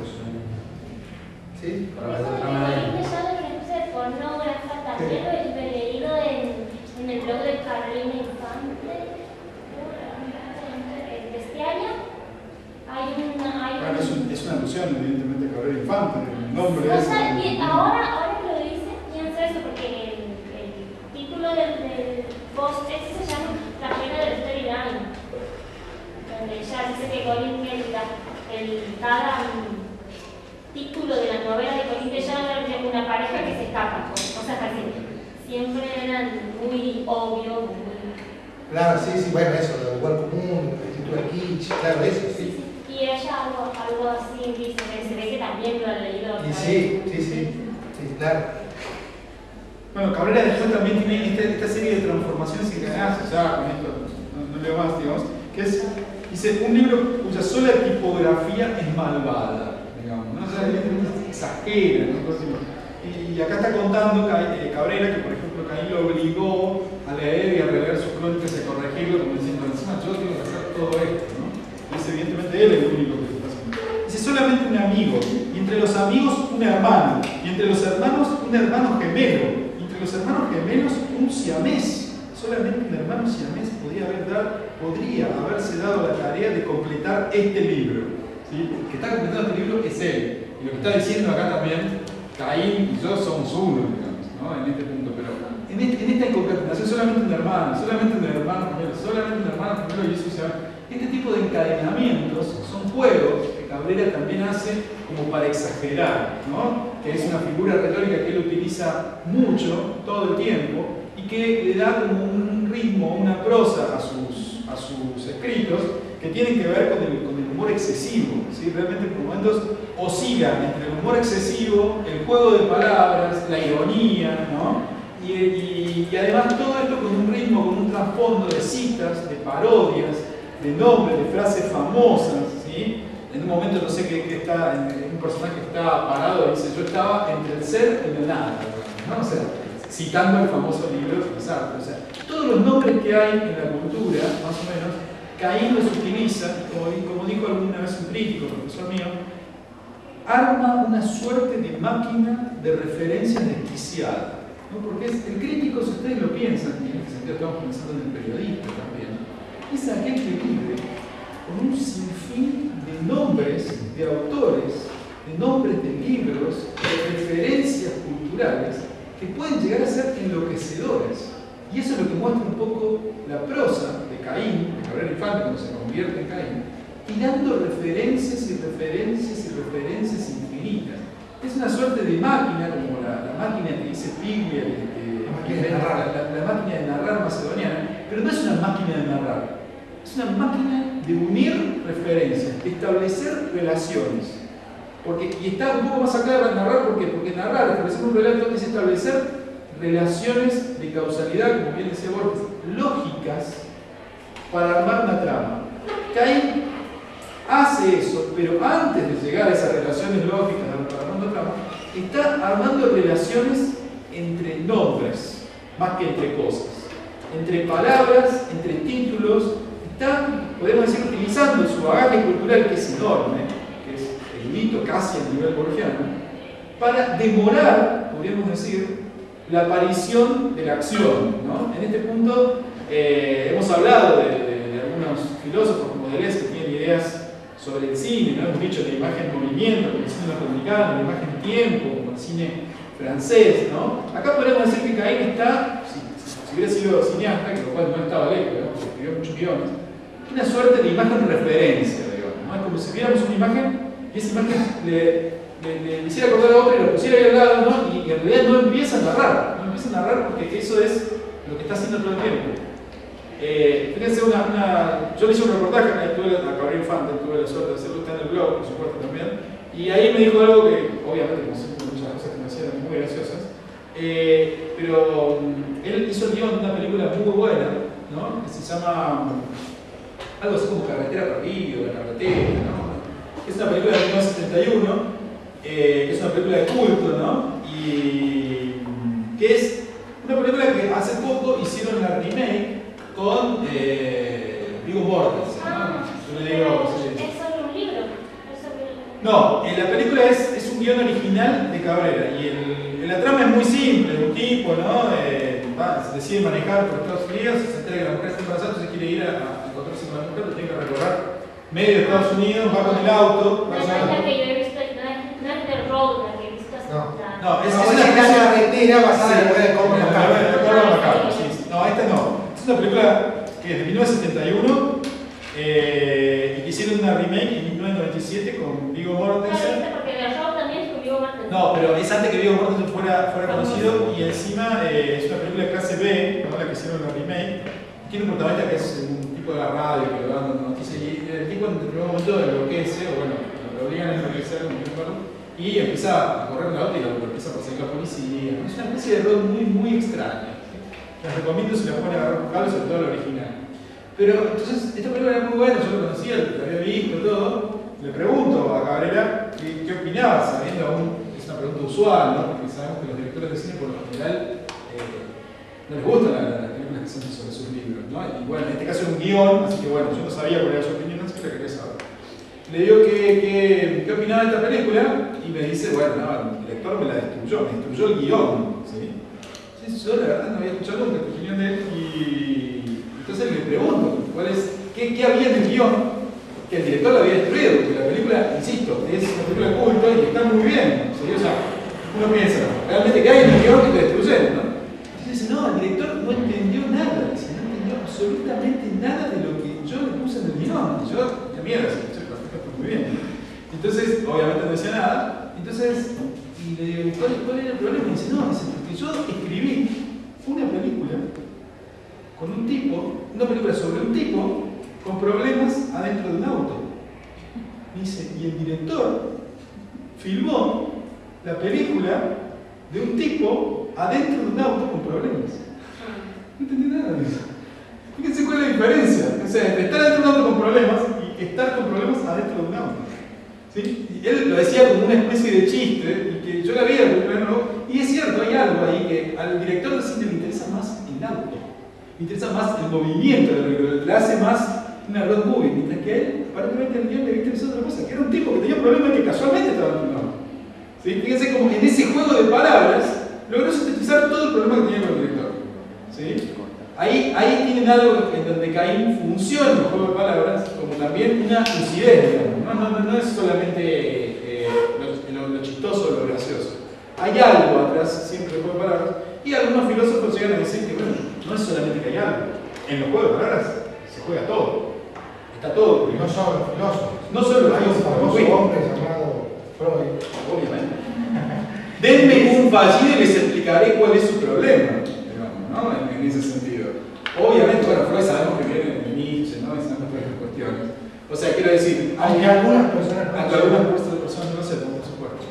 ¿Sí? para ver de otra Eso manera. de ya lo que puse pornógrafa también lo he leído en el blog de Carolina Infante, el Bestiaria. Bueno, es una alusión, evidentemente, a Cabrera Infante, el nombre O es. sea, y ahora que lo dice, pienso eso, porque el título del post se llama La pena del storyline, donde ya dice que Colin cada título de la novela de Colin Tellado era de una pareja que se escapa, cosas así. Siempre eran muy obvios, muy... Claro, sí, bueno, eso, lo del lugar común, la escritura kitsch, claro, eso, sí. Y ella algo así dice, se ve que también lo han leído. Y sí, claro. Bueno, Cabrera después también tiene esta serie de transformaciones que hace, ya con esto no leo más, digamos, que es, dice, un libro cuya sola tipografía es malvada, digamos, ¿no? O sea, evidentemente exagera, ¿no? Y acá está contando Cabrera que, por ejemplo, Caín lo obligó a leer y a releer sus crónicas y a corregirlo, como diciendo, encima yo tengo que hacer todo esto, ¿no? Y es evidentemente él el único que está haciendo. Dice, solamente un amigo, y entre los amigos un hermano, y entre los hermanos un hermano gemelo, y entre los hermanos gemelos un siamés. solamente un hermano siamés podría haberse dado la tarea de completar este libro. ¿Sí? El que está completando este libro es él. Y lo que está diciendo acá también, Caín y yo somos uno, digamos, ¿no? En este punto. Pero en esta inconcatenación solamente un hermano primero, y eso se llama. Este tipo de encadenamientos son juegos que Cabrera también hace como para exagerar, ¿no? Que es una figura retórica que él utiliza mucho, todo el tiempo, y que le da como un ritmo, una prosa a sus escritos que tienen que ver con el humor excesivo, ¿sí? Realmente por momentos oscilan entre el humor excesivo, el juego de palabras, la ironía, ¿no? Y además todo esto con un ritmo, con un trasfondo de citas, de parodias, de nombres, de frases famosas, ¿sí? En un momento no sé qué está, un personaje está parado y dice: yo estaba entre el ser y el nada, ¿no? O sea, citando el famoso libro de Sartre. O sea, todos los nombres que hay en la cultura, más o menos, Caín los utiliza, como dijo alguna vez un crítico, profesor mío, arma una suerte de máquina de referencia desquiciada, ¿no? Porque el crítico, si ustedes lo piensan, y en este sentido estamos pensando en el periodista también, es aquel que vive con un sinfín de nombres de autores, de nombres de libros, de referencias culturales que pueden llegar a ser enloquecedores. Y eso es lo que muestra un poco la prosa de Caín, de Cabrera Infante, cuando se convierte en Caín, tirando referencias y referencias y referencias infinitas. Es una suerte de máquina, como la máquina que dice Piglia, la máquina de narrar macedoniana, pero no es una máquina de narrar, es una máquina de unir referencias, de establecer relaciones. Y está un poco más acá de narrar, ¿por qué? Porque narrar, establecer un relato, es establecer relaciones de causalidad, como bien decía Borges, lógicas para armar una trama. Caín hace eso, pero antes de llegar a esas relaciones lógicas para armar una trama, está armando relaciones entre nombres, más que entre cosas, entre palabras, entre títulos. Está, podemos decir, utilizando su bagaje cultural, que es enorme, que es erudito casi a nivel borgiano, para demorar, podríamos decir, la aparición de la acción, ¿no? En este punto hemos hablado de algunos filósofos como Deleuze que tienen ideas sobre el cine, ¿no? Hemos dicho la imagen movimiento, como el cine norteamericano, la imagen tiempo, como el cine francés, ¿no? Acá podríamos decir que Caín está, si hubiera sido cineasta, que lo cual no estaba lejos, ¿no? Porque escribió muchos guiones, una suerte de imagen referencia, digamos, ¿no? Es como si viéramos una imagen y esa imagen le hiciera acordar a otra y lo pusiera ahí al lado, ¿no? Y en realidad no empieza a narrar, porque eso es lo que está haciendo todo el tiempo. Fíjense, yo le hice un reportaje, tuve a Cabrera Infante, tuve la suerte de hacerlo, está en el blog, por supuesto también, y ahí me dijo algo que, obviamente, como siempre, muchas cosas que me hacían muy graciosas, pero él hizo el guión de una película muy buena, ¿no? Que se llama algo así como Carretera Perdida, La Carretera, ¿no? Es una película de 1971, es una película de culto, ¿no? Y que es una película que hace poco hicieron la remake con Viggo Mortensen, ¿no? Yo le digo, ¿Es sobre un libro? no, la película es un guión original de Cabrera y la trama es muy simple, un tipo, ¿no? Se decide manejar por Estados Unidos, se entera que la mujer está embarazada, se quiere ir a encontrarse con la mujer, pero tiene que recorrer medio de Estados Unidos, va con el auto. No es la que yo he visto, no es The Road, la que he visto hasta No, es una carretera basada en la Córdoba Macabro. No, esta no. Es una película que es de 1971 y que hicieron una remake en 1997 con Viggo Mortensen. Porque The Road también es con Viggo Mortensen. No, pero es antes que Viggo Mortensen fuera conocido y encima es una película de clase B, ¿no? La que hicieron la remake. Tiene un protagonista que es un tipo de la radio que le va dando noticias y el tipo en el primer momento enloquece, o bueno, lo obligan a enloquecer, como yo recuerdo, y empieza a correr un auto y lo empieza a perseguir la policía. Es una especie de rol muy extraña. Les recomiendo si la pueden agarrar buscarlo, sobre todo la original. Pero entonces, esta película era muy buena, yo lo conocía, lo había visto, todo. Le pregunto a Cabrera qué opinaba, sabiendo aún, es una pregunta usual, ¿no? Porque sabemos que los directores de cine por lo general no les gustan las películas que son sobre sus libros, ¿no? Y bueno, en este caso era un guión, así que bueno, yo no sabía cuál era su opinión, así que la quería saber. Le digo qué opinaba de esta película y me dice, bueno, no, el director me la destruyó el guión, ¿sí? Sí, yo la verdad no había escuchado nunca la opinión de él y entonces le pregunto, ¿qué había en el guión que el director lo había destruido? Porque la película, insisto, es una película de culto y está muy bien. O sea, uno piensa, realmente que hay en el guión que te destruyen, ¿no? Entonces dice, no, el director no entendió nada, dice, no entendió absolutamente nada de lo que yo le puse en el guión. Yo, la mierda, está muy bien. Entonces, obviamente no decía nada. Entonces, y le digo, ¿cuál era el problema? Y dice, no, dice, porque yo escribí una película con un tipo, una película sobre un tipo con problemas adentro de un auto. Dice, y el director filmó la película de un tipo adentro de un auto con problemas. No entendí nada de eso. Fíjense cuál es la diferencia. O sea, entre estar adentro de un auto con problemas y estar con problemas adentro de un auto. ¿Sí? Y él lo decía como una especie de chiste, y que yo la vi, y es cierto, hay algo ahí que al director de cine le interesa más el auto, le interesa más el movimiento de la película, le hace más una road movie, mientras que él, aparentemente el guión le interesó otra cosa, que era un tipo que tenía problemas que casualmente estaba en un auto. ¿Sí? Fíjense como en ese juego de palabras logró sintetizar todo el problema que tenía con el director. ¿Sí? Ahí tienen algo en donde Caín funciona el juego de palabras como también una lucidez, no es solamente lo chistoso o lo gracioso. Hay algo atrás siempre del juego de palabras y algunos filósofos llegan a decir que bueno, no es solamente que hay algo, en los juegos de palabras se juega todo, está todo. No solo los filósofos. No solo los hay un filósofos. famoso hombre llamado Freud. Obviamente. Denme un fallido y les explicaré cuál es su problema, digamos, ¿no? En ese sentido. Obviamente, bueno, Freud sabemos que viene de Nietzsche, ¿no? Y sabemos todas las cuestiones. O sea, quiero decir, Aunque algunas personas no sé, por supuesto.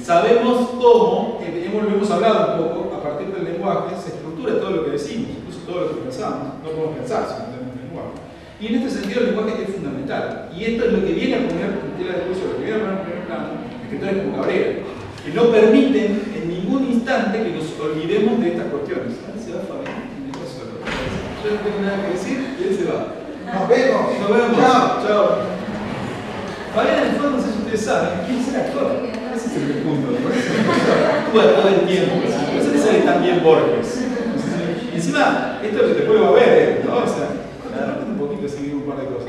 Sabemos cómo, lo hemos hablado un poco, a partir del lenguaje se estructura todo lo que decimos, incluso todo lo que pensamos. No podemos pensar si no tenemos lenguaje. Y en este sentido el lenguaje es fundamental. Y esto es lo que viene a poner en tela de juicio, lo que viene a poner en primer plano, escritores como Cabrera, que no permiten en ningún instante que nos olvidemos de estas cuestiones. Ahora se va Fabián, me dejo solo. Yo no tengo nada que decir y él se va. Nos vemos. Nos vemos. Chao. Chao. Fabián, en el fondo, no sé si ustedes saben, quiere ser actor. Ese es el punto. Por eso actúa todo el tiempo. Por eso le sale tan bien Borges. Y encima, esto después lo va a ver, ¿no? O sea, un poquito seguir un par de cosas.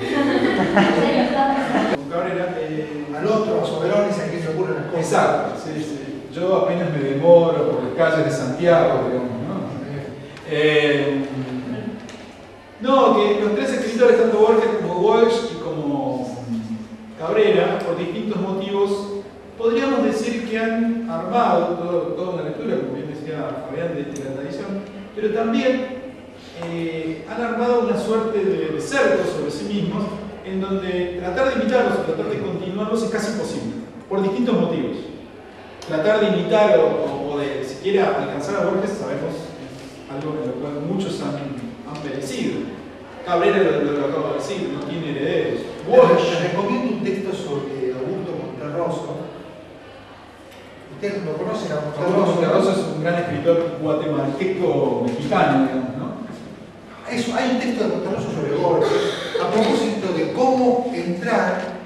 Con Cabrera, Al otro, a Soberón, es a quien se ocurren las cosas. exacto, sí, sí. Yo apenas me demoro por las calles de Santiago, digamos, ¿no? No, que los tres escritores, tanto Borges como Walsh y como Cabrera, por distintos motivos, podríamos decir que han armado toda una lectura, como bien decía Fabián, de la tradición, pero también han armado una suerte de cerco sobre sí mismos, en donde tratar de imitarlos o tratar de continuarlos es casi imposible, por distintos motivos. Tratar de imitar o de siquiera alcanzar a Borges, sabemos, es algo en lo cual muchos han perecido. Cabrera lo acabo de decir, no tiene herederos. Les recomiendo un texto sobre Augusto Monterroso. Ustedes lo conocen, Augusto Monterroso es un gran escritor guatemalteco mexicano, digamos, ¿no? Eso, hay un texto de Monterroso sobre Borges a propósito de cómo entrar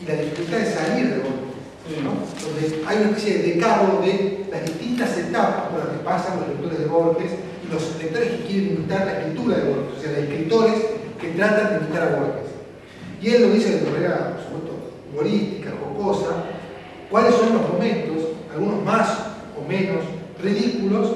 y la dificultad de salir de Borges, ¿no? Donde hay una especie de decálogo de las distintas etapas por las que pasan los lectores de Borges y los lectores que quieren imitar la escritura de Borges, o sea, de escritores que tratan de imitar a Borges. Y él lo dice de manera, por supuesto, humorística, jocosa, cuáles son los momentos, algunos más o menos ridículos,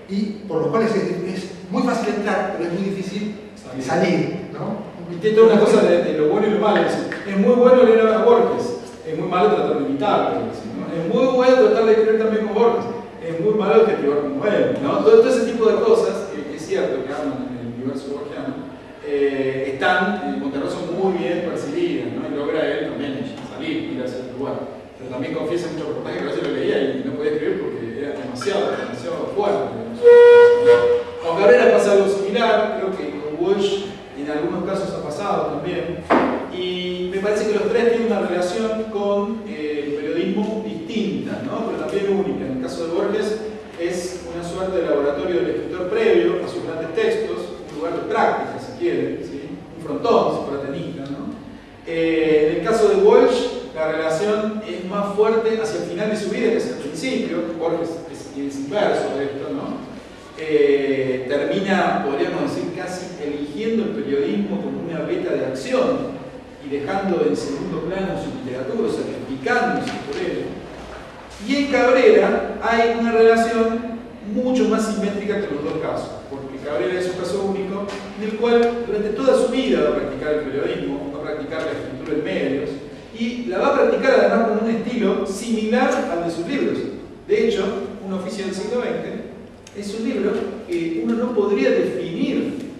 y por los cuales es muy fácil entrar, pero es muy difícil salir, ¿no? Y tiene toda una cosa de lo bueno y lo malo. Es muy bueno leer a Borges, es muy malo tratar de imitarlo, ¿no? Es muy bueno tratar de escribir también con Borges, es muy malo objetivar como él, ¿no? Todo ese tipo de cosas, es cierto que hablan en el universo borgiano, están en Monterroso muy bien percibidas, ¿no? Y logra él también salir, ir hacia otro lugar. Pero también confiesa en muchos reportajes que a veces lo leía y no podía escribir porque era demasiado fuerte. Con Cabrera pasa algo similar, creo que con Walsh en algunos casos ha pasado también. Y me parece que los tres tienen una relación con el periodismo distinta, ¿no? Pero también única. En el caso de Borges es una suerte de laboratorio del escritor previo a sus grandes textos, un lugar de práctica, si quieren, ¿sí? Un frontón, si fuera tenista, ¿no? En el caso de Walsh, la relación es más fuerte hacia el final de su vida que hacia el principio. Borges es es inverso de esto, ¿no? Termina, podríamos decir, casi eligiendo el periodismo como una beta de acción y dejando en segundo plano su literatura, sacrificándose por él. Y en Cabrera hay una relación mucho más simétrica que los dos casos, porque Cabrera es un caso único en el cual durante toda su vida va a practicar el periodismo, va a practicar la escritura en medios y la va a practicar además con un estilo similar al de sus libros. De hecho, Un oficio del siglo XX es un libro que uno no podría definir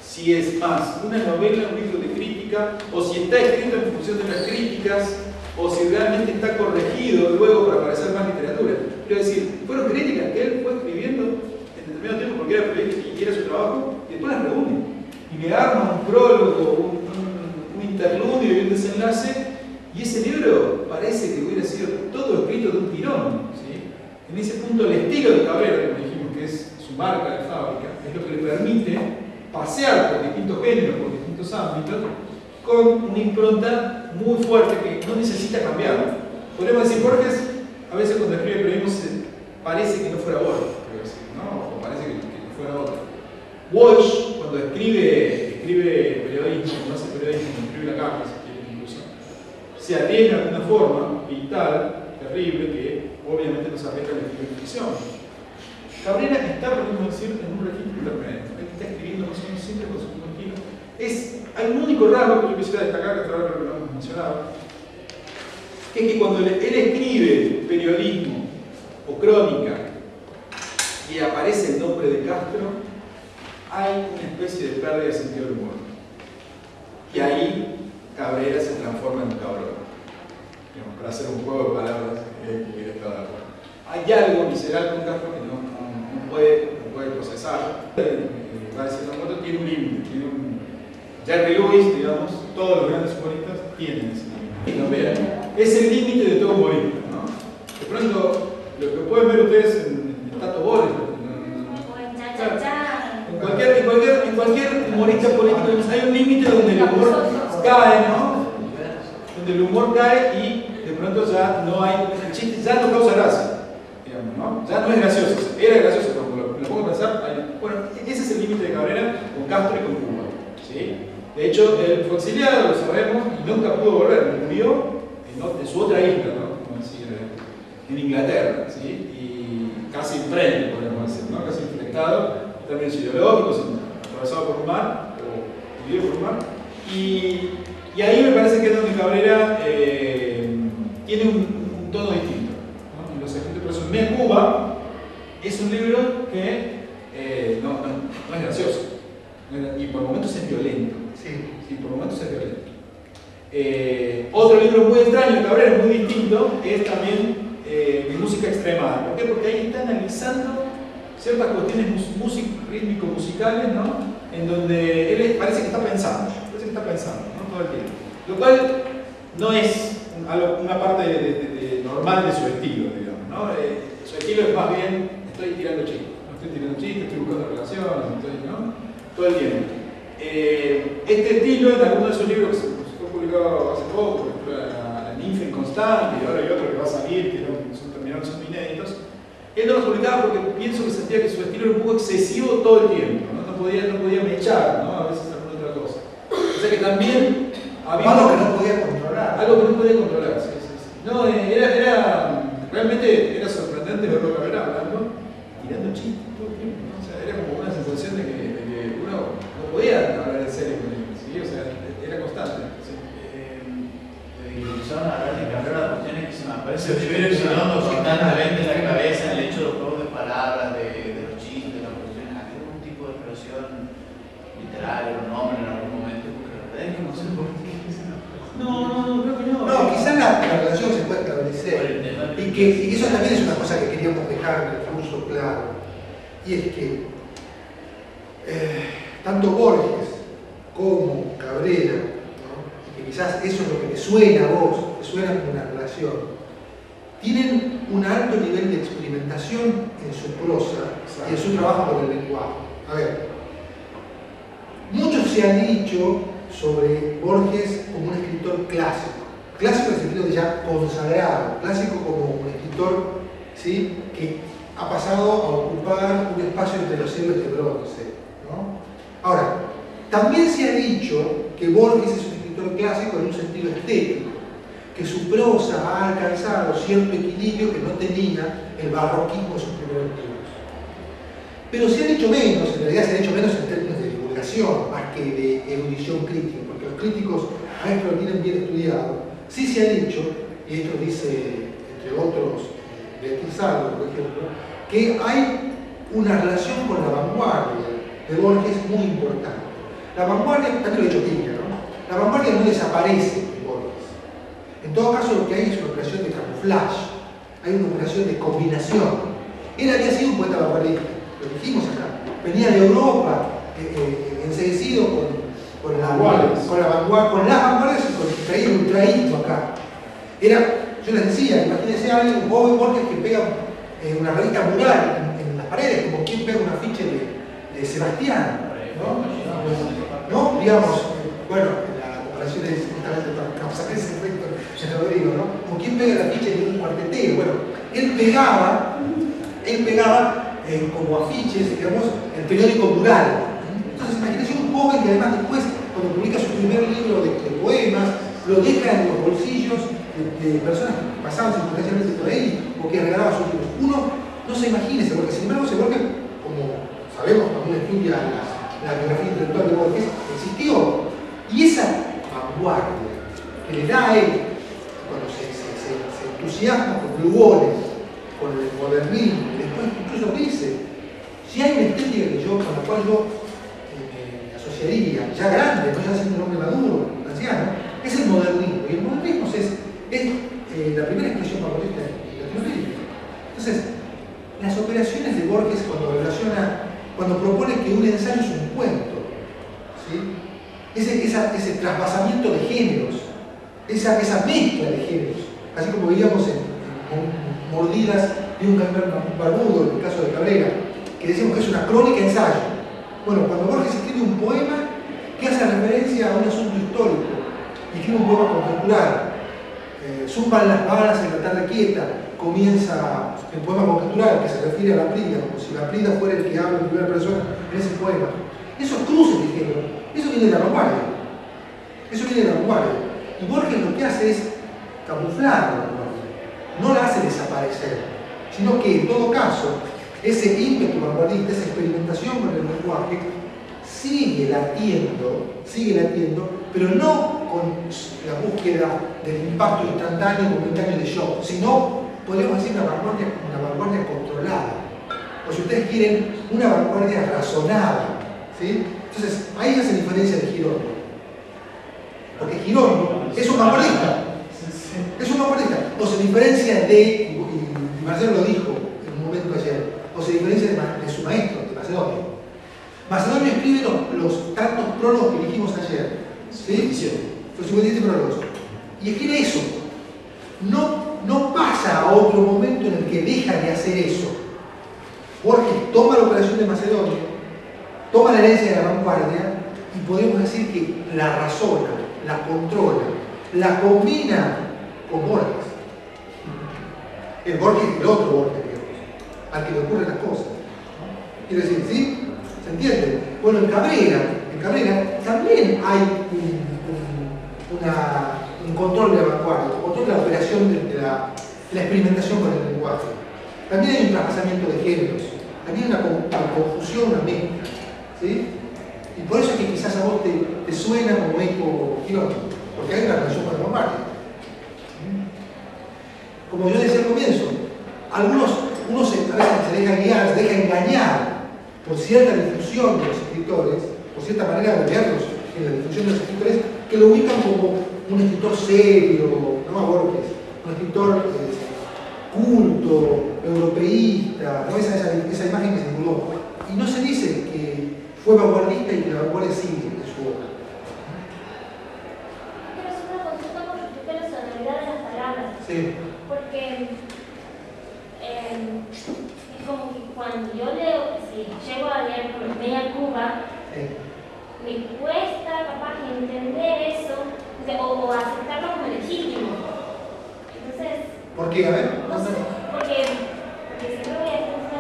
si es más una novela, un libro de crítica, o si está escrito en función de las críticas, o si realmente está corregido luego para parecer más literatura. Quiero decir, fueron críticas que él fue escribiendo en determinado tiempo porque era periodista y era su trabajo, y después las reúne. Y le arma un prólogo, un interludio y un desenlace, y ese libro parece que hubiera sido todo escrito de un tirón. ¿Sí? En ese punto el estilo de Cabrera, como dijimos que es su marca de fábrica, es lo que le permite pasear por distintos géneros, por distintos ámbitos, con una impronta muy fuerte que no necesita cambiar. Podríamos decir, Borges, a veces cuando escribe periodismo parece que no fuera Borges, ¿no? O parece que no fuera otro. Walsh, cuando escribe periodismo, cuando hace periodismo, cuando escribe la carta, si quiere incluso, se arriesga de una forma vital, terrible, que obviamente nos arriesga en la escritura ficción. Cabrera está, podemos decir, en un registro intermedio. Él está escribiendo más o menos siempre con su mismo estilo. Hay un único rasgo que yo quisiera destacar, que hasta ahora creo que lo hemos mencionado, que es que cuando él escribe periodismo o crónica y aparece el nombre de Castro, hay una especie de pérdida de sentido del humor. Y ahí Cabrera se transforma en un cabrón. Digamos, para hacer un juego de palabras que hubiera estado de acuerdo. Hay algo visceral con Castro que no puede procesar. Va a decir, no, tiene un límite, tiene un... Jerry Lewis, digamos, todos los grandes humoristas tienen ese límite. No, vean, es el límite de todo humorista, ¿no? De pronto, lo que pueden ver ustedes en Tato Bores, en cualquier humorista político hay un límite donde el humor cae, ¿no? Donde el humor cae y de pronto ya no hay, el chiste ya no causa gracia, digamos, ¿no? Ya no es gracioso, era gracioso, pero lo pongo a pensar, bueno, ese es el límite de Cabrera con Castro y con Cuba, ¿sí? De hecho, él fue exiliado, lo sabemos, y nunca pudo volver, murió en su otra isla, ¿no? Como decir, en Inglaterra, ¿sí? Y casi enfrente, podemos decir, ¿no? Casi enfrentado, en términos ideológicos, atravesado por un mar, o vivido por un mar, y ahí me parece que es donde Cabrera tiene un tono distinto, ¿no? En los escritos, por eso, Mea Cuba es un libro que no es gracioso, y por momentos es violento. Sí, por momentos es violento. Otro libro muy extraño de Cabrera, muy distinto, es también Mi música extremada. ¿Por qué? Porque ahí está analizando ciertas cuestiones rítmico-musicales, ¿no? En donde él parece que está pensando, ¿no? Todo el tiempo. Lo cual no es una parte normal de su estilo, digamos, ¿no? Su estilo es más bien, estoy tirando chistes, estoy buscando relaciones, ¿no? Todo el tiempo. Este estilo, en algunos de sus libros que se fue publicado hace poco, por ejemplo, La ninfa inconstante, y ahora hay otro que va a salir, que son inéditos, él no los publicaba porque pienso que sentía que su estilo era un poco excesivo todo el tiempo, ¿no? No podía mechar, ¿no? A veces alguna otra cosa. O sea que también había algo que no podía controlar. Algo que no podía controlar, sí. No, realmente era sorprendente verlo Cabrera hablando, tirando chistes todo el tiempo, ¿no? O sea, era como una sensación de que uno no podía hablar en serio con él, ¿sí? O sea, era constante. ¿Sí? Y empezaron a hablar de Cabrera, las cuestiones que se me aparece direccionando constantemente en la cabeza, el hecho de los juegos de palabras, de los chistes, de las cuestiones. ¿Había algún tipo de expresión literaria o nombre en algún momento? Porque la verdad es que no sé por qué. No, creo que no. No, quizás la relación se puede establecer. Y que eso también es una cosa que queríamos dejar en el curso claro. Y es que tanto Borges como Cabrera, ¿no? Y que quizás eso es lo que te suena a vos, te suena como una relación, tienen un alto nivel de experimentación en su prosa y en su trabajo con el lenguaje. A ver, mucho se ha dicho sobre Borges como un escritor clásico. Clásico en el sentido de ya consagrado, clásico como un escritor, ¿sí? que ha pasado a ocupar un espacio entre los héroes de bronce, ¿no? Ahora, también se ha dicho que Borges es un escritor clásico en un sentido estético, que su prosa ha alcanzado cierto equilibrio que no tenía el barroquismo de sus primeros libros. Pero se ha dicho menos, en realidad se ha dicho menos en términos de divulgación, más que de erudición crítica, porque los críticos a esto lo tienen bien estudiado. Sí se ha dicho, y esto dice, entre otros, Beatriz Sardo, por ejemplo, que hay una relación con la vanguardia de Borges muy importante. La vanguardia, también lo he dicho Piña, ¿no? La vanguardia no desaparece en Borges. En todo caso, lo que hay es una operación de camuflaje, hay una operación de combinación. Él había sido un poeta vanguardista, lo dijimos acá. Venía de Europa, enseguecido con las vanguardias y con el ultraísmo acá. Yo les decía, imagínense a alguien, un joven Borges que pega una revista mural en las paredes, como quien pega un afiche de Sebastián, ¿no? Digamos, bueno, la comparación es justamente para causar ese efecto en Rodrigo, ¿no? Como quien pega el afiche de un cuartetero. Bueno, él pegaba como afiches, digamos, el periódico mural. Entonces, imagínense un joven que además después, cuando publica su primer libro de poemas, lo deja en los bolsillos de personas que pasaban circunstancialmente por ahí o que regalaban sus libros. Uno no se imagina ese Borges, sin embargo, ese Borges, como sabemos cuando uno estudia la biografía intelectual de Borges, existió. Y esa vanguardia que le da a él, cuando se entusiasma con Lugones, con el modernismo, y después incluso dice, si hay una estética con la cual yo me asociaría, ya grande, no ya siendo un hombre maduro, anciano, es el modernismo. Y el modernismo es la primera expresión vanguardista de Latinoamérica. Entonces, las operaciones de Borges cuando propone que un ensayo es un cuento, ¿sí? Ese trasvasamiento de géneros, esa mezcla de géneros, así como veíamos en Mordidas de un barbudo, en el caso de Cabrera, que decimos que es una crónica ensayo. Bueno, cuando Borges escribe un poema que hace referencia a un asunto histórico, y escribe un poema conjetural, zumban las balas en la tarde quieta, comienza el poema conjetural que se refiere a la Prida, como si la Prida fuera el que habla en primera persona en ese poema. Esos cruces de género, eso viene de la vanguardia. Y Borges lo que hace es camuflar la vanguardia, no la hace desaparecer, sino que en todo caso, ese ímpetu vanguardista, esa experimentación con el lenguaje, sigue latiendo, pero no con la búsqueda del impacto instantáneo, momentáneo de shock, sino, podríamos decir, una vanguardia controlada. O si ustedes quieren, una vanguardia razonada, ¿sí? Entonces, ahí ya se diferencia de Girondo. Porque Girondo es un vanguardista. O se diferencia de, y Marcelo lo dijo en un momento ayer, o se diferencia de su maestro, de Macedonio. Macedonio escribe los tantos prólogos que dijimos ayer, ¿sí? Los 57 prólogos. Y escribe eso. No pasa a otro momento en el que deja de hacer eso. Borges toma la operación de Macedonio, toma la herencia de la vanguardia y podemos decir que la razona, la controla, la combina con Borges. El otro Borges, digamos, al que le ocurren las cosas, ¿no? Quiero decir, ¿sí? ¿Se entiende? Bueno, en Cabrera también hay un control de la vanguardia, un control de la operación de la experimentación con el lenguaje. También hay un traspasamiento de géneros, también hay una confusión, una mezcla, ¿sí? Y por eso es que quizás a vos te suena como eco Girondo, porque hay una relación con la vanguardia. Como yo decía al comienzo, uno a veces se deja guiar, se deja engañar por cierta difusión de los escritores, por cierta manera de verlos en la difusión de los escritores, que lo ubican como un escritor serio, ¿no? A Borges, un escritor culto, europeísta, ¿no? Esa imagen que se mudó. Y no se dice que fue vanguardista y que la vanguardia sigue en su obra. Quiero hacer una consulta con respecto a la sonoridad de las palabras. Sí. Porque es como que cuando yo leo, si llego a leer por Bella Cuba, me cuesta capaz entender eso o aceptarlo como legítimo. Entonces, ¿por qué? A ver. No sé, porque siempre voy a estar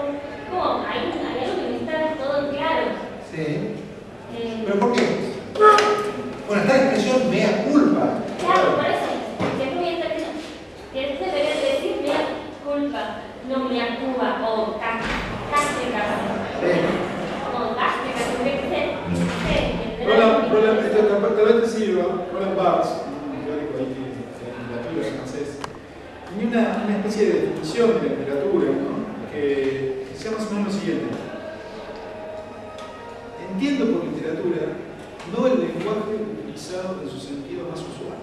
Roland Barthes, un teórico ahí de literatura francés, tenía una especie de definición de literatura, ¿no? que decía más o menos lo siguiente. Entiendo por literatura no el lenguaje utilizado en su sentido más usual.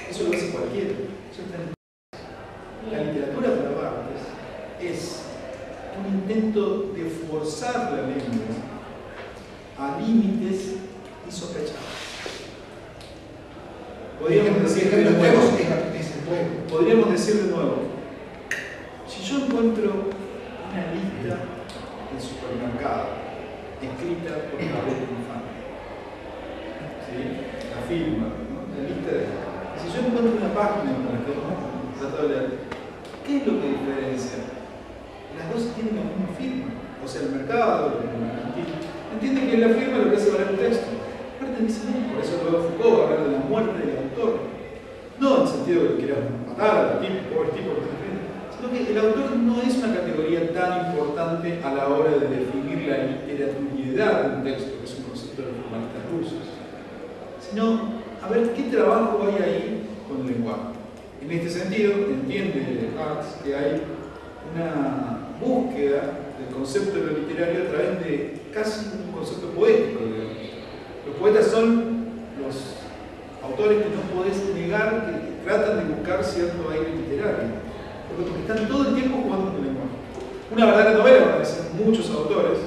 Eso lo hace cualquiera. Eso está en la literatura para Barthes es un intento de forzar la lengua a límites insospechados. Podríamos decir de nuevo, si yo encuentro una lista del supermercado escrita por Gabriel Infante, ¿sí? La firma, ¿no? La lista de... Si yo encuentro una página con la que trato de leer, ¿qué es lo que diferencia? Las dos tienen la misma firma. O sea, el mercado, el mercantil, entiende que la firma es lo que hace valer el texto. Por eso luego Foucault habla de la muerte del autor. No en el sentido de que quieras matar al tipo, pobre tipo, sino que el autor no es una categoría tan importante a la hora de definir la literaturalidad de un texto, que es un concepto de los formalistas rusos, sino a ver qué trabajo hay ahí con el lenguaje. En este sentido, entiende Barthes que hay una búsqueda del concepto de lo literario a través de casi un concepto poético, digamos. Los poetas son los autores que no podés negar que tratan de buscar cierto aire literario, porque están todo el tiempo jugando con el lenguaje. Una verdadera novela, como dicen muchos autores,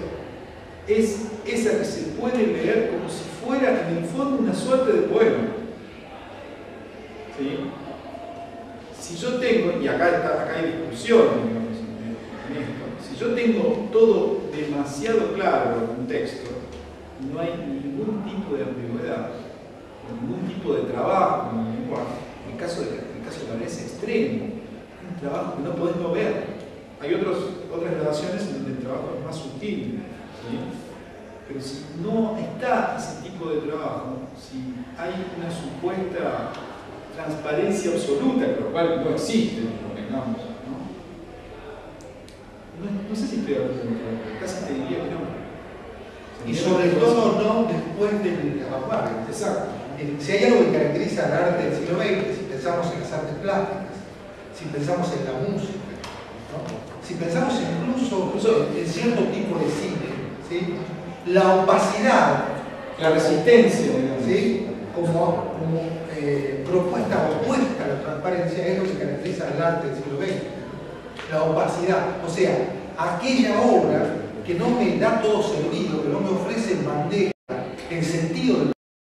es esa que se puede leer como si fuera en el fondo una suerte de poema. ¿Sí? Si yo tengo, y acá hay discusión, digamos, en esto, si yo tengo todo demasiado claro en un texto, no hay ningún tipo de ambigüedad, ningún tipo de trabajo en el lenguaje. El caso de Cabrera es extremo, es un trabajo que no podés no ver. Hay otras gradaciones en donde el trabajo es más sutil, ¿sí? Pero si no está ese tipo de trabajo, si hay una supuesta transparencia absoluta, lo cual no existe, digamos, no sé si estoy hablando de eso, casi te diría que no. Y sobre todo no después de la vanguardia. Exacto. Si hay algo que caracteriza al arte del siglo XX, si pensamos en las artes plásticas, si pensamos en la música, ¿no? Si pensamos incluso en cierto tipo de cine, ¿sí? La opacidad, la resistencia, ¿sí? como propuesta opuesta a la transparencia es lo que caracteriza al arte del siglo XX. La opacidad, o sea, aquella obra que no me da todo celuloide,